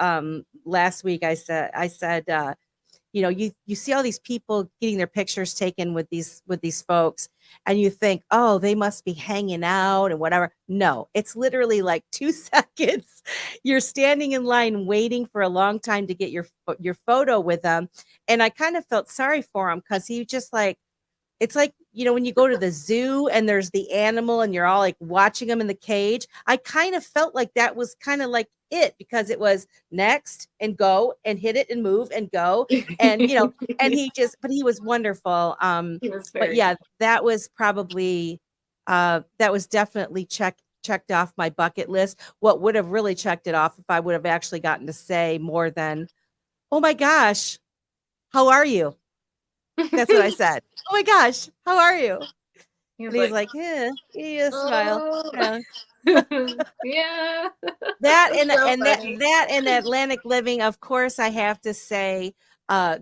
last week. I said you know, you see all these people getting their pictures taken with these folks, and you think, oh, they must be hanging out and whatever. No, it's literally like 2 seconds. You're standing in line waiting for a long time to get your photo with them, and I kind of felt sorry for him because he just like, it's like, you know, when you go to the zoo and there's the animal and you're all like watching them in the cage. I kind of felt like that was kind of like it, because it was next and go and hit it and move and go. And, you know, and but he was wonderful. He was But very yeah, that was probably, that was definitely checked off my bucket list. What would have really checked it off if I would have actually gotten to say more than, oh my gosh, how are you? That's what I said. Oh my gosh, how are you? And he's like, yeah, he smile. "Oh." Yeah. Yeah. That That's so and funny. that in Atlantic Living, of course, I have to say,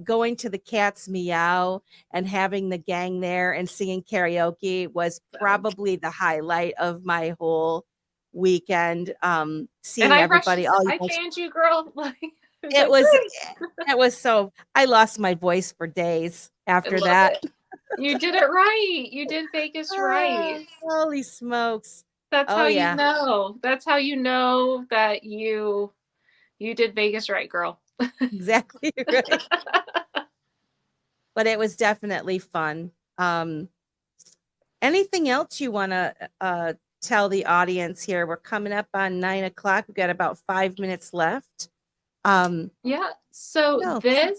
going to the Cat's Meow and having the gang there and singing karaoke was probably the highlight of my whole weekend. And Seeing I rushed everybody, to, I fanned you, girl. Like, I was it like, was "Great." it was so, I lost my voice for days I after love that. it. You did it right. You did Vegas right. Holy smokes. That's Oh how you yeah, know. That's how you know that you did Vegas right, girl. exactly right. But it was definitely fun. Anything else you want to tell the audience here? We're coming up on 9 o'clock. We've got about 5 minutes left. Yeah. So No. the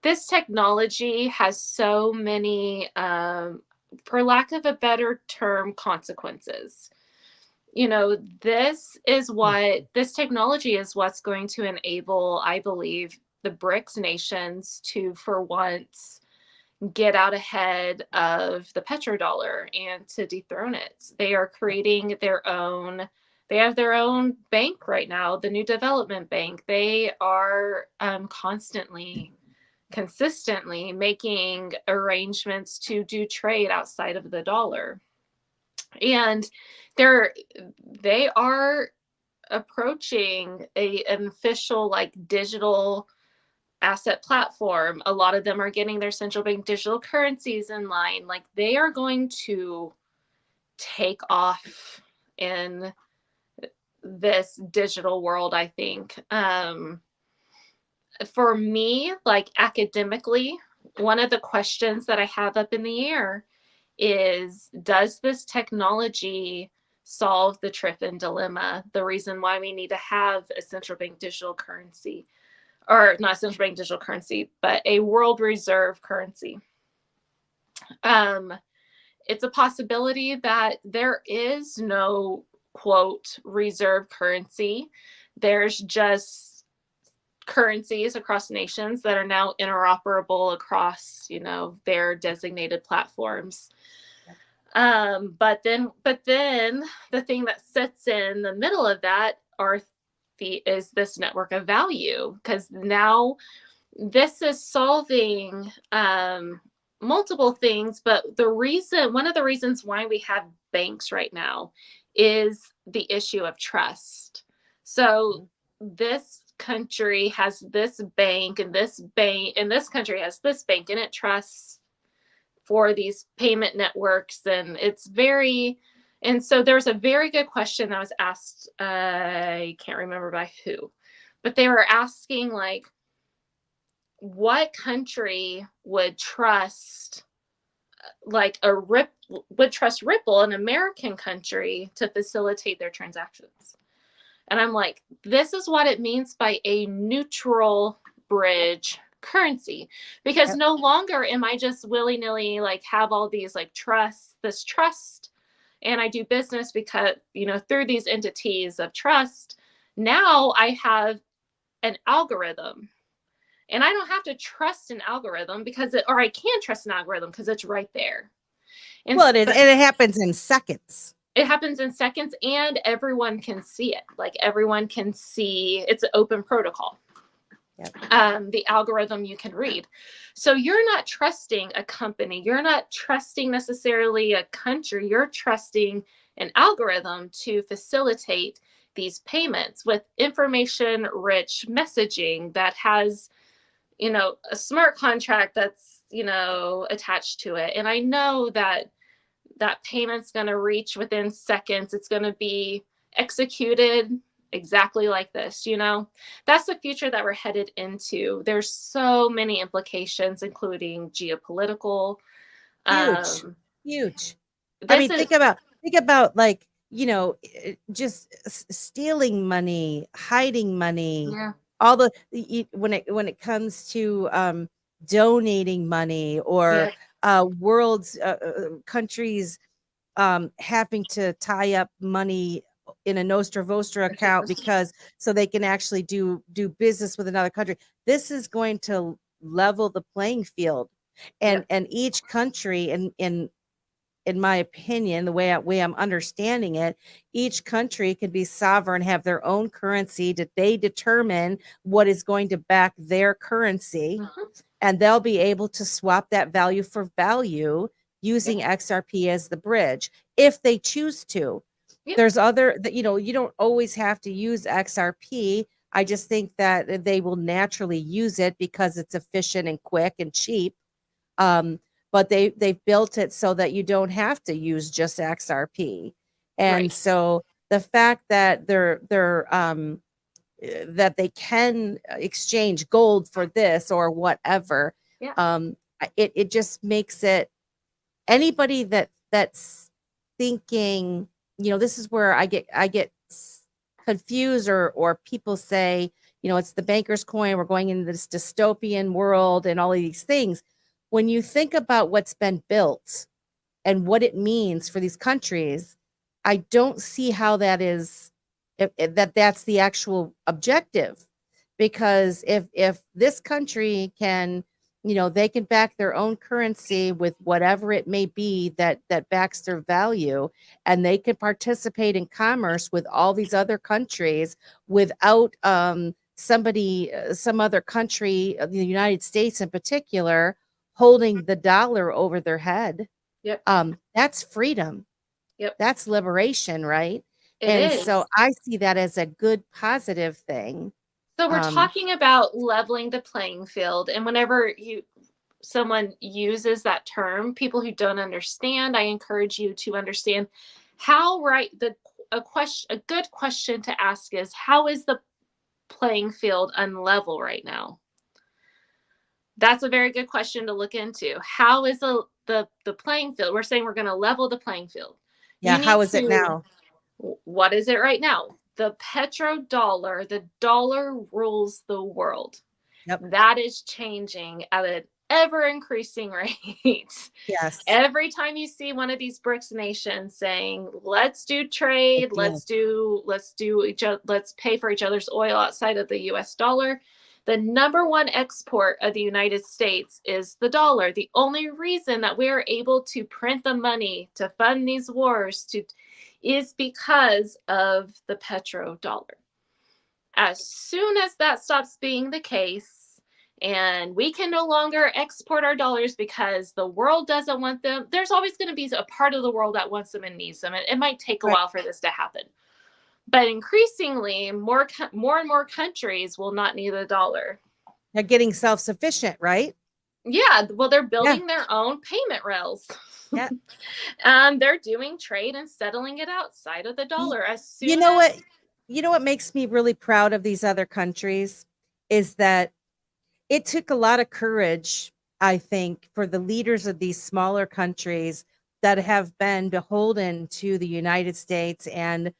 this technology has so many, for lack of a better term, consequences. You know, this technology is what's going to enable, I believe, the BRICS nations to, for once, get out ahead of the petrodollar and to dethrone it. They are creating their own, they have their own bank right now, the New Development Bank. They are consistently making arrangements to do trade outside of the dollar. And they are approaching an official like digital asset platform. A lot of them are getting their central bank digital currencies in line. Like, they are going to take off in this digital world, I think. For me, like academically, one of the questions that I have up in the air is, does this technology solve the Triffin dilemma? The reason why we need to have a central bank digital currency, or not central bank digital currency, but a world reserve currency. It's a possibility that there is no, quote, reserve currency. There's just currencies across nations that are now interoperable across, you know, their designated platforms. But then the thing that sits in the middle of that is this network of value, because now this is solving multiple things. But one of the reasons why we have banks right now is the issue of trust. So this country has this bank, and this country has this bank, and it trusts for these payment networks. And so there's a very good question that was asked, I can't remember by who, but they were asking, like, what country would trust Ripple, an American country, to facilitate their transactions? And I'm like, this is what it means by a neutral bridge currency, because no longer am I just willy-nilly like have all these like trust, and I do business because, you know, through these entities of trust. Now I have an algorithm, and I don't have to trust an algorithm or I can trust an algorithm because it's right there. And it happens in seconds. It happens in seconds, and everyone can see it. Like, everyone can see, it's an open protocol. the algorithm you can read. So you're not trusting a company. You're not trusting necessarily a country. You're trusting an algorithm to facilitate these payments with information rich messaging that has, a smart contract that's, attached to it. And I know that payment's going to reach within seconds. It's going to be executed exactly like this. That's the future that we're headed into. There's so many implications, including geopolitical. Huge. I mean, think about like, just stealing money, hiding money, all the when it comes to donating money, or world's countries having to tie up money in a Nostra Vostra account because so they can actually do business with another country. This is going to level the playing field, and each country, in my opinion, the way I'm understanding it, each country can be sovereign, have their own currency that they determine what is going to back their currency, and they'll be able to swap that value for value using XRP as the bridge if they choose to. There's other that, you don't always have to use XRP. I just think that they will naturally use it because it's efficient and quick and cheap. But they've built it so that you don't have to use just XRP. And so the fact that that they can exchange gold for this or whatever, it just makes it, anybody that's thinking, this is where I get confused, or people say, it's the banker's coin, we're going into this dystopian world and all of these things. When you think about what's been built and what it means for these countries, I don't see how that is, that's the actual objective. Because if this country can, they can back their own currency with whatever it may be that backs their value, and they can participate in commerce with all these other countries without some other country, the United States in particular, holding the dollar over their head. That's freedom. That's liberation, right? So I see that as a good, positive thing. So we're talking about leveling the playing field, and whenever someone uses that term, people who don't understand, I encourage you to understand how a good question to ask is, how is the playing field unlevel right now? That's a very good question to look into. How is the playing field? We're saying we're going to level the playing field. Yeah, how is it now? What is it right now? The petrodollar, the dollar rules the world. That is changing at an ever increasing rate. Yes. Every time you see one of these BRICS nations saying, let's do trade, let's pay for each other's oil outside of the US dollar, the number one export of the United States is the dollar. The only reason that we are able to print the money to fund these wars is because of the petrodollar. As soon as that stops being the case, and we can no longer export our dollars because the world doesn't want them, there's always going to be a part of the world that wants them and needs them. It might take a while for this to happen. But increasingly, more and more countries will not need the dollar. They're getting self-sufficient, right? Yeah, well, they're building their own payment rails. Yeah. They're doing trade and settling it outside of the dollar. As soon you know what makes me really proud of these other countries is that it took a lot of courage, I think, for the leaders of these smaller countries that have been beholden to the United States and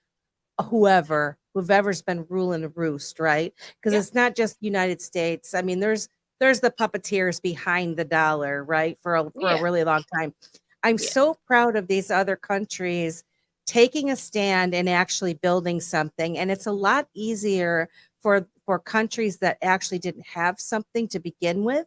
whoever's been ruling the roost, right? Because it's not just United States. I mean, there's the puppeteers behind the dollar, right? For a really long time. I'm so proud of these other countries taking a stand and actually building something. And it's a lot easier for countries that actually didn't have something to begin with,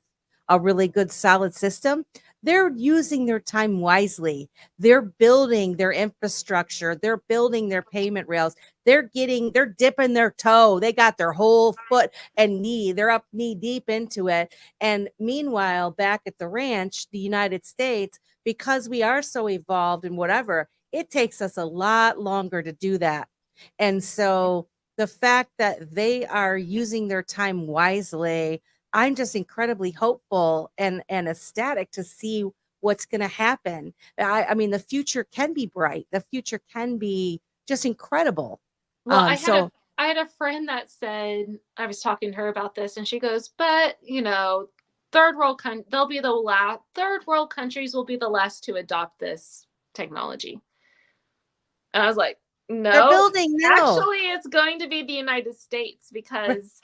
a really good solid system. they're using their time wisely. They're building their infrastructure. They're building their payment rails. They're dipping their toe. They got their whole foot and knee. They're up knee deep into it. And meanwhile, back at the ranch, the United States, because we are so evolved and whatever, it takes us a lot longer to do that. And so the fact that they are using their time wisely, I'm just incredibly hopeful and ecstatic to see what's going to happen. I mean, the future can be bright. The future can be just incredible. Well, I had a friend that said, I was talking to her about this, and she goes, but third world countries will be the last to adopt this technology. And I was like, no, they're building now. Actually, it's going to be the United States, because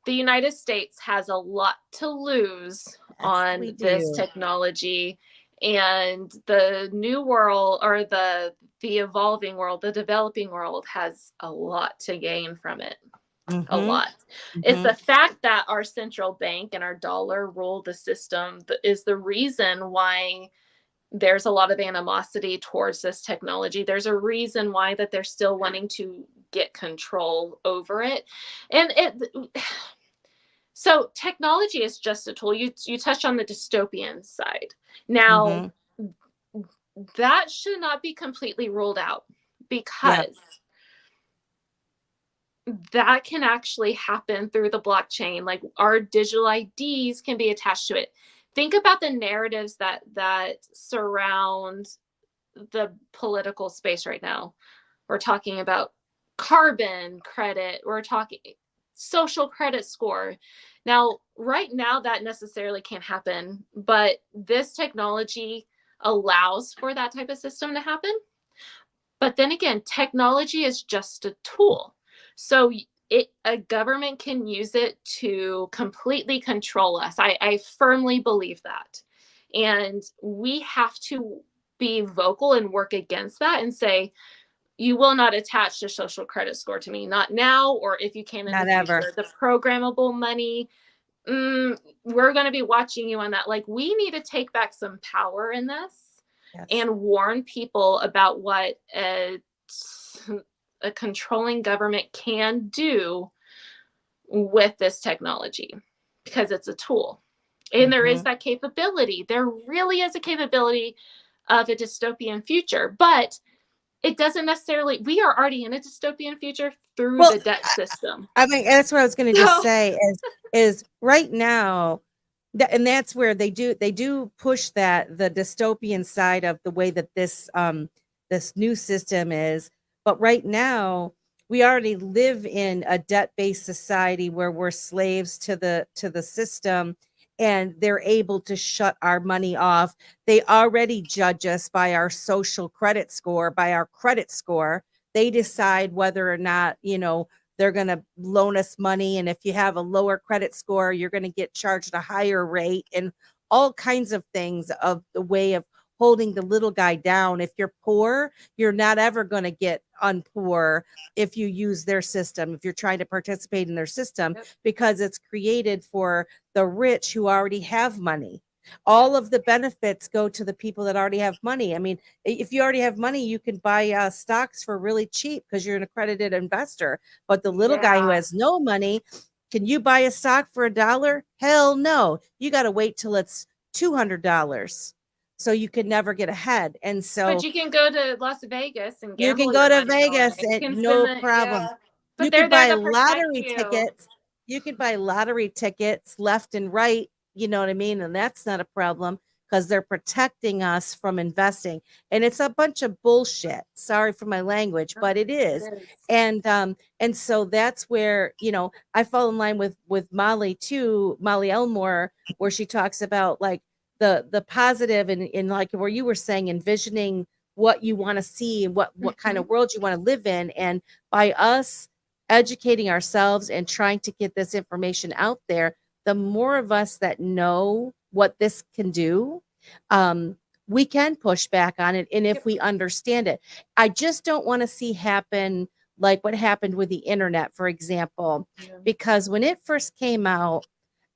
the United States has a lot to lose on this technology, and the new world, or the evolving world, the developing world, has a lot to gain from it. A lot. It's the fact that our central bank and our dollar rule the system is the reason why there's a lot of animosity towards this technology. There's a reason why that they're still wanting to get control over it. And so technology is just a tool. You touched on the dystopian side. Now, that should not be completely ruled out, because that can actually happen through the blockchain. Like, our digital IDs can be attached to it. Think about the narratives that surround the political space right now. We're talking about carbon credit. We're talking social credit score. Now, right now, that necessarily can't happen, but this technology allows for that type of system to happen. But then again, technology is just a tool. So a government can use it to completely control us. I firmly believe that. And we have to be vocal and work against that and say, you will not attach the social credit score to me, not now, or if you can in the future. The programmable money, we're going to be watching you on that. Like, we need to take back some power in this and warn people about what a controlling government can do with this technology, because it's a tool. And there is that capability. There really is a capability of a dystopian future, but it doesn't necessarily, we are already in a dystopian future through the debt system. I mean, that's what I was going to just say is right now, and that's where they do push the dystopian side of the way that this new system is. But right now, we already live in a debt-based society where we're slaves to the system, and they're able to shut our money off. They already judge us by our social credit score, by our credit score. They decide whether or not, they're going to loan us money. And if you have a lower credit score, you're going to get charged a higher rate, and all kinds of things of the way of holding the little guy down. If you're poor, you're not ever going to get unpoor if you use their system, if you're trying to participate in their system, because it's created for the rich who already have money. All of the benefits go to the people that already have money. I mean, if you already have money, you can buy stocks for really cheap because you're an accredited investor. But the little guy who has no money, can you buy a stock for $1? Hell no. You got to wait till it's $200. So you could never get ahead. And so, but you can go to Las Vegas and you can go to Vegas and no problem. You can buy lottery tickets. You can buy lottery tickets left and right. You know what I mean? And that's not a problem because they're protecting us from investing. And it's a bunch of bullshit. Sorry for my language, but it is. And so that's where, I fall in line with Molly too, Molly Elmore, where she talks about like the positive and like where you were saying, envisioning what you want to see and what kind of world you want to live in. And by us educating ourselves and trying to get this information out there, the more of us that know what this can do, we can push back on it. And if we understand it, I just don't want to see happen like what happened with the internet, for example, because when it first came out,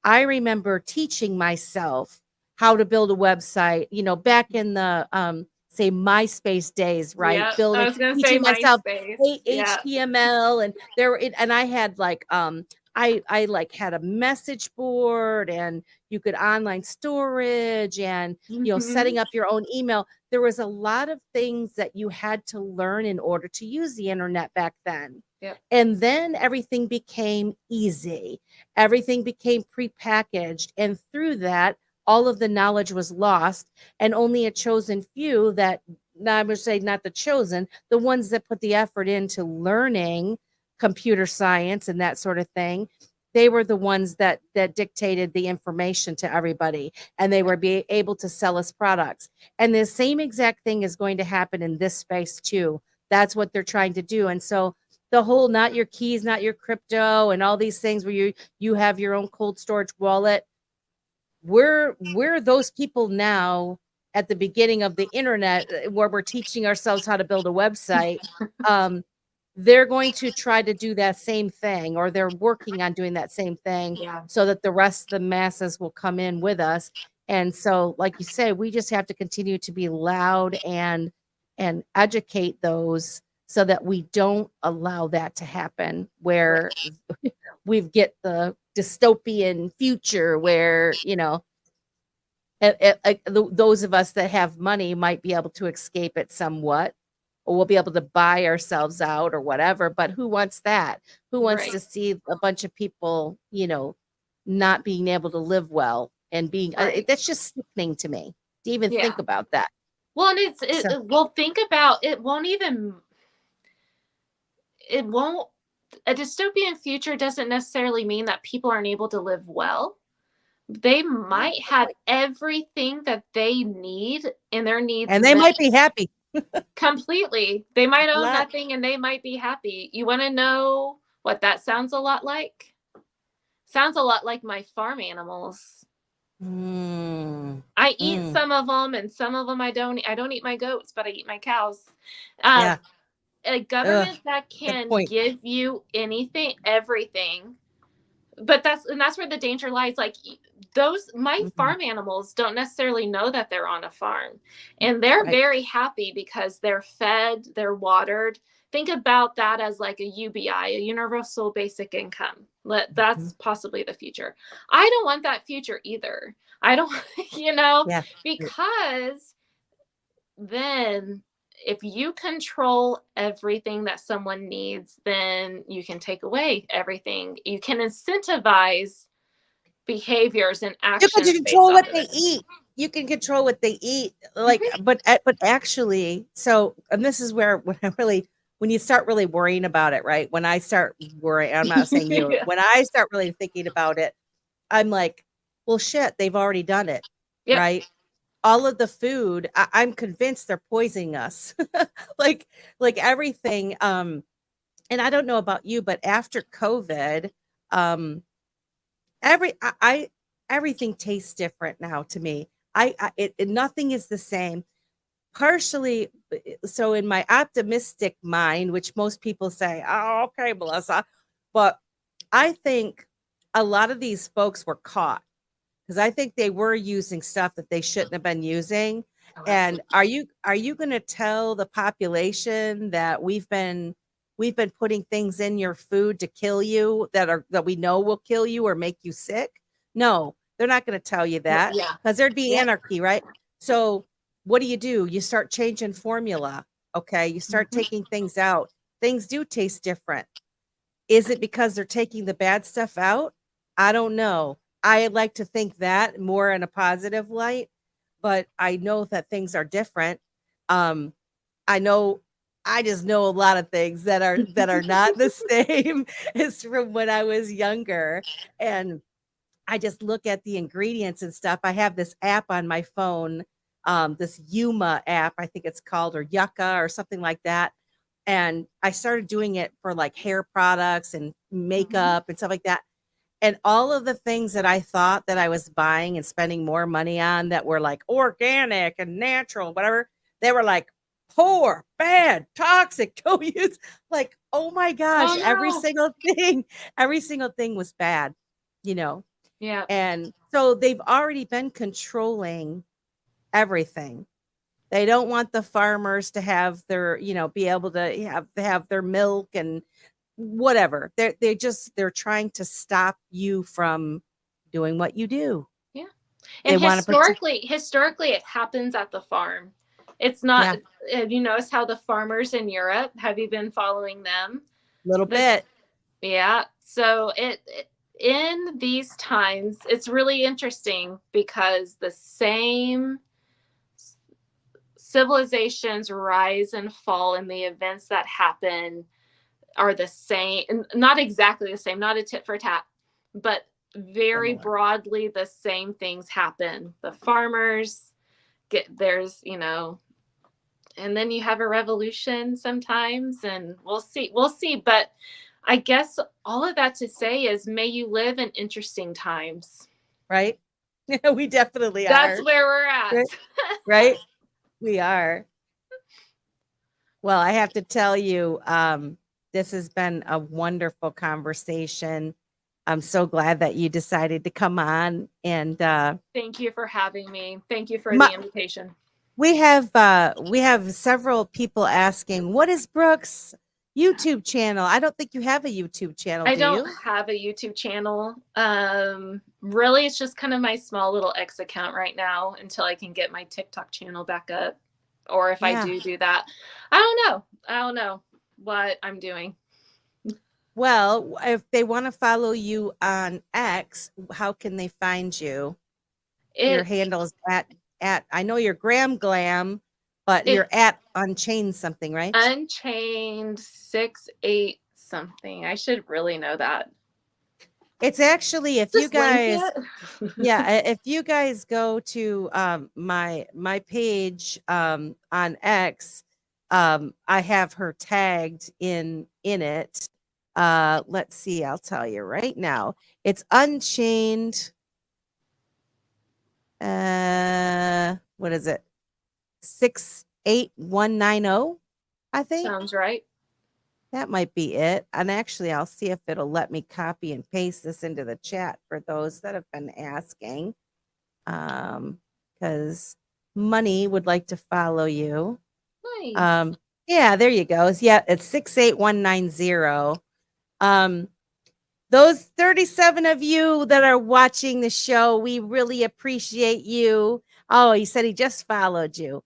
I remember teaching myself how to build a website, back in the say MySpace days, right? Yeah, I was gonna say Teaching myself MySpace. Yeah. HTML, and and I had like I like had a message board, and you could online storage, and setting up your own email. There was a lot of things that you had to learn in order to use the internet back then. Yep. And then everything became easy. Everything became prepackaged, and through that, all of the knowledge was lost, and only a chosen few that, I would say not the chosen, the ones that put the effort into learning computer science and that sort of thing, they were the ones that dictated the information to everybody, and they were able to sell us products. And the same exact thing is going to happen in this space too. That's what they're trying to do. And so the whole not your keys, not your crypto, and all these things where you have your own cold storage wallet, we're those people now at the beginning of the internet, where we're teaching ourselves how to build a website. They're going to try to do that same thing, or they're working on doing that same thing, so that the rest of the masses will come in with us. And so, like you say, we just have to continue to be loud and educate those, so that we don't allow that to happen, where we get the dystopian future where, those of us that have money might be able to escape it somewhat, or we'll be able to buy ourselves out or whatever. But who wants that? Who wants to see a bunch of people, not being able to live well and being, that's just sickening to me to even think about that. Well, and well, think about it. A dystopian future doesn't necessarily mean that people aren't able to live well. They might have everything that they need, and their needs, and they might be happy. Completely. They might own nothing, and they might be happy. You want to know what that sounds a lot like? Sounds a lot like my farm animals. I eat some of them, and some of them I don't. I don't eat my goats, but I eat my cows. A government that can give you anything, everything, but that's where the danger lies. Like my farm animals don't necessarily know that they're on a farm, and they're very happy because they're fed, they're watered. Think about that as like a UBI, a universal basic income. That's possibly the future. I don't want that future either. I don't, because then if you control everything that someone needs, then you can take away everything. You can incentivize behaviors and actions. You can control what they eat. You can control what they eat. Like, but actually, so, and this is where when you start really worrying about it, right? When I start worrying, I'm not saying you, when I start really thinking about it, I'm like, well, shit, they've already done it, right? All of the food, I'm convinced they're poisoning us. like everything. And I don't know about you, but after COVID, everything tastes different now to me. Nothing is the same. Partially, so in my optimistic mind, which most people say, oh, okay, Melissa, but I think a lot of these folks were caught, because I think they were using stuff that they shouldn't have been using. And are you going to tell the population that we've been putting things in your food to kill you, that we know will kill you or make you sick? No, they're not going to tell you that, because there'd be anarchy, right? So what do? You start changing formula. Okay. You start taking things out. Things do taste different. Is it because they're taking the bad stuff out? I don't know. I like to think that more in a positive light, but I know that things are different. I just know a lot of things that are not the same as from when I was younger. And I just look at the ingredients and stuff. I have this app on my phone, this Yuma app, I think it's called, or Yucca or something like that. And I started doing it for like hair products and makeup and stuff like that. And all of the things that I thought that I was buying and spending more money on that were like organic and natural, whatever, they were like poor, bad, toxic, don't use. Like, oh my gosh, every single thing was bad, Yeah. And So they've already been controlling everything. They don't want the farmers to have their, be able to have their milk and whatever. They're trying to stop you from doing what you do. Yeah. They And want to protect. historically, it happens at the farm. It's not, Yeah. you notice how the farmers in Europe, have you been following them? Little bit. Yeah. So in these times, it's really interesting because the same civilizations rise and fall, and the events that happen are the same, not exactly the same, not a tit for tat, but very broadly the same things happen. The farmers there's, and then you have a revolution sometimes, and we'll see. But I guess all of that to say is, may you live in interesting times. Right? We definitely are. That's where we're at. Right? We are. Well, I have to tell you, this has been a wonderful conversation. I'm so glad that you decided to come on, and thank you for having me. Thank you for the invitation. We have several people asking, what is Brooke's YouTube channel? I don't think you have a YouTube channel. I don't have a YouTube channel. Really, it's just kind of my small little X account right now until I can get my TikTok channel back up. Or if I do that, I don't know what I'm doing. Well, if they want to follow you on X, how can they find you? Your handle is at I know you're Graham Glam, but you're at Unchained something, right? Unchained 68 something. I should really know that. It's actually, if you guys if you guys go to my page on X, I have her tagged in it. Let's see, I'll tell you right now. It's Unchained. What is it? 68190, I think. Sounds right. That might be it. And actually, I'll see if it'll let me copy and paste this into the chat for those that have been asking. Because Money would like to follow you. Nice. Yeah, there you go. Yeah, it's 68190. Those 37 of you that are watching the show, we really appreciate you. Oh, he said he just followed you.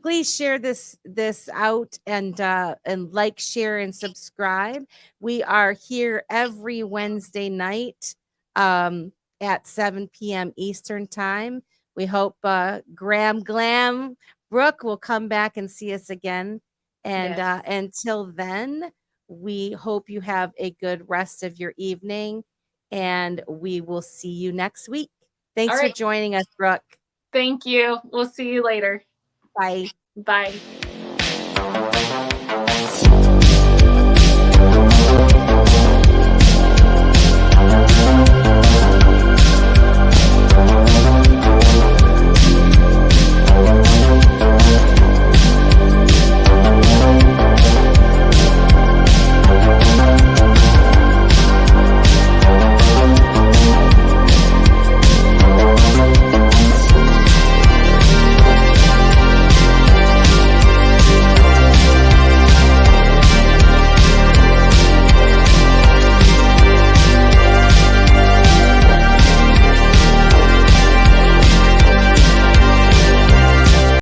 Please share this out and like, share, and subscribe. We are here every Wednesday night at 7 p.m. Eastern time. We hope Graham Glam Brooke will come back and see us again. And until then, we hope you have a good rest of your evening, and we will see you next week. Thanks for joining us, Brooke. Thank you. We'll see you later. Bye. Bye.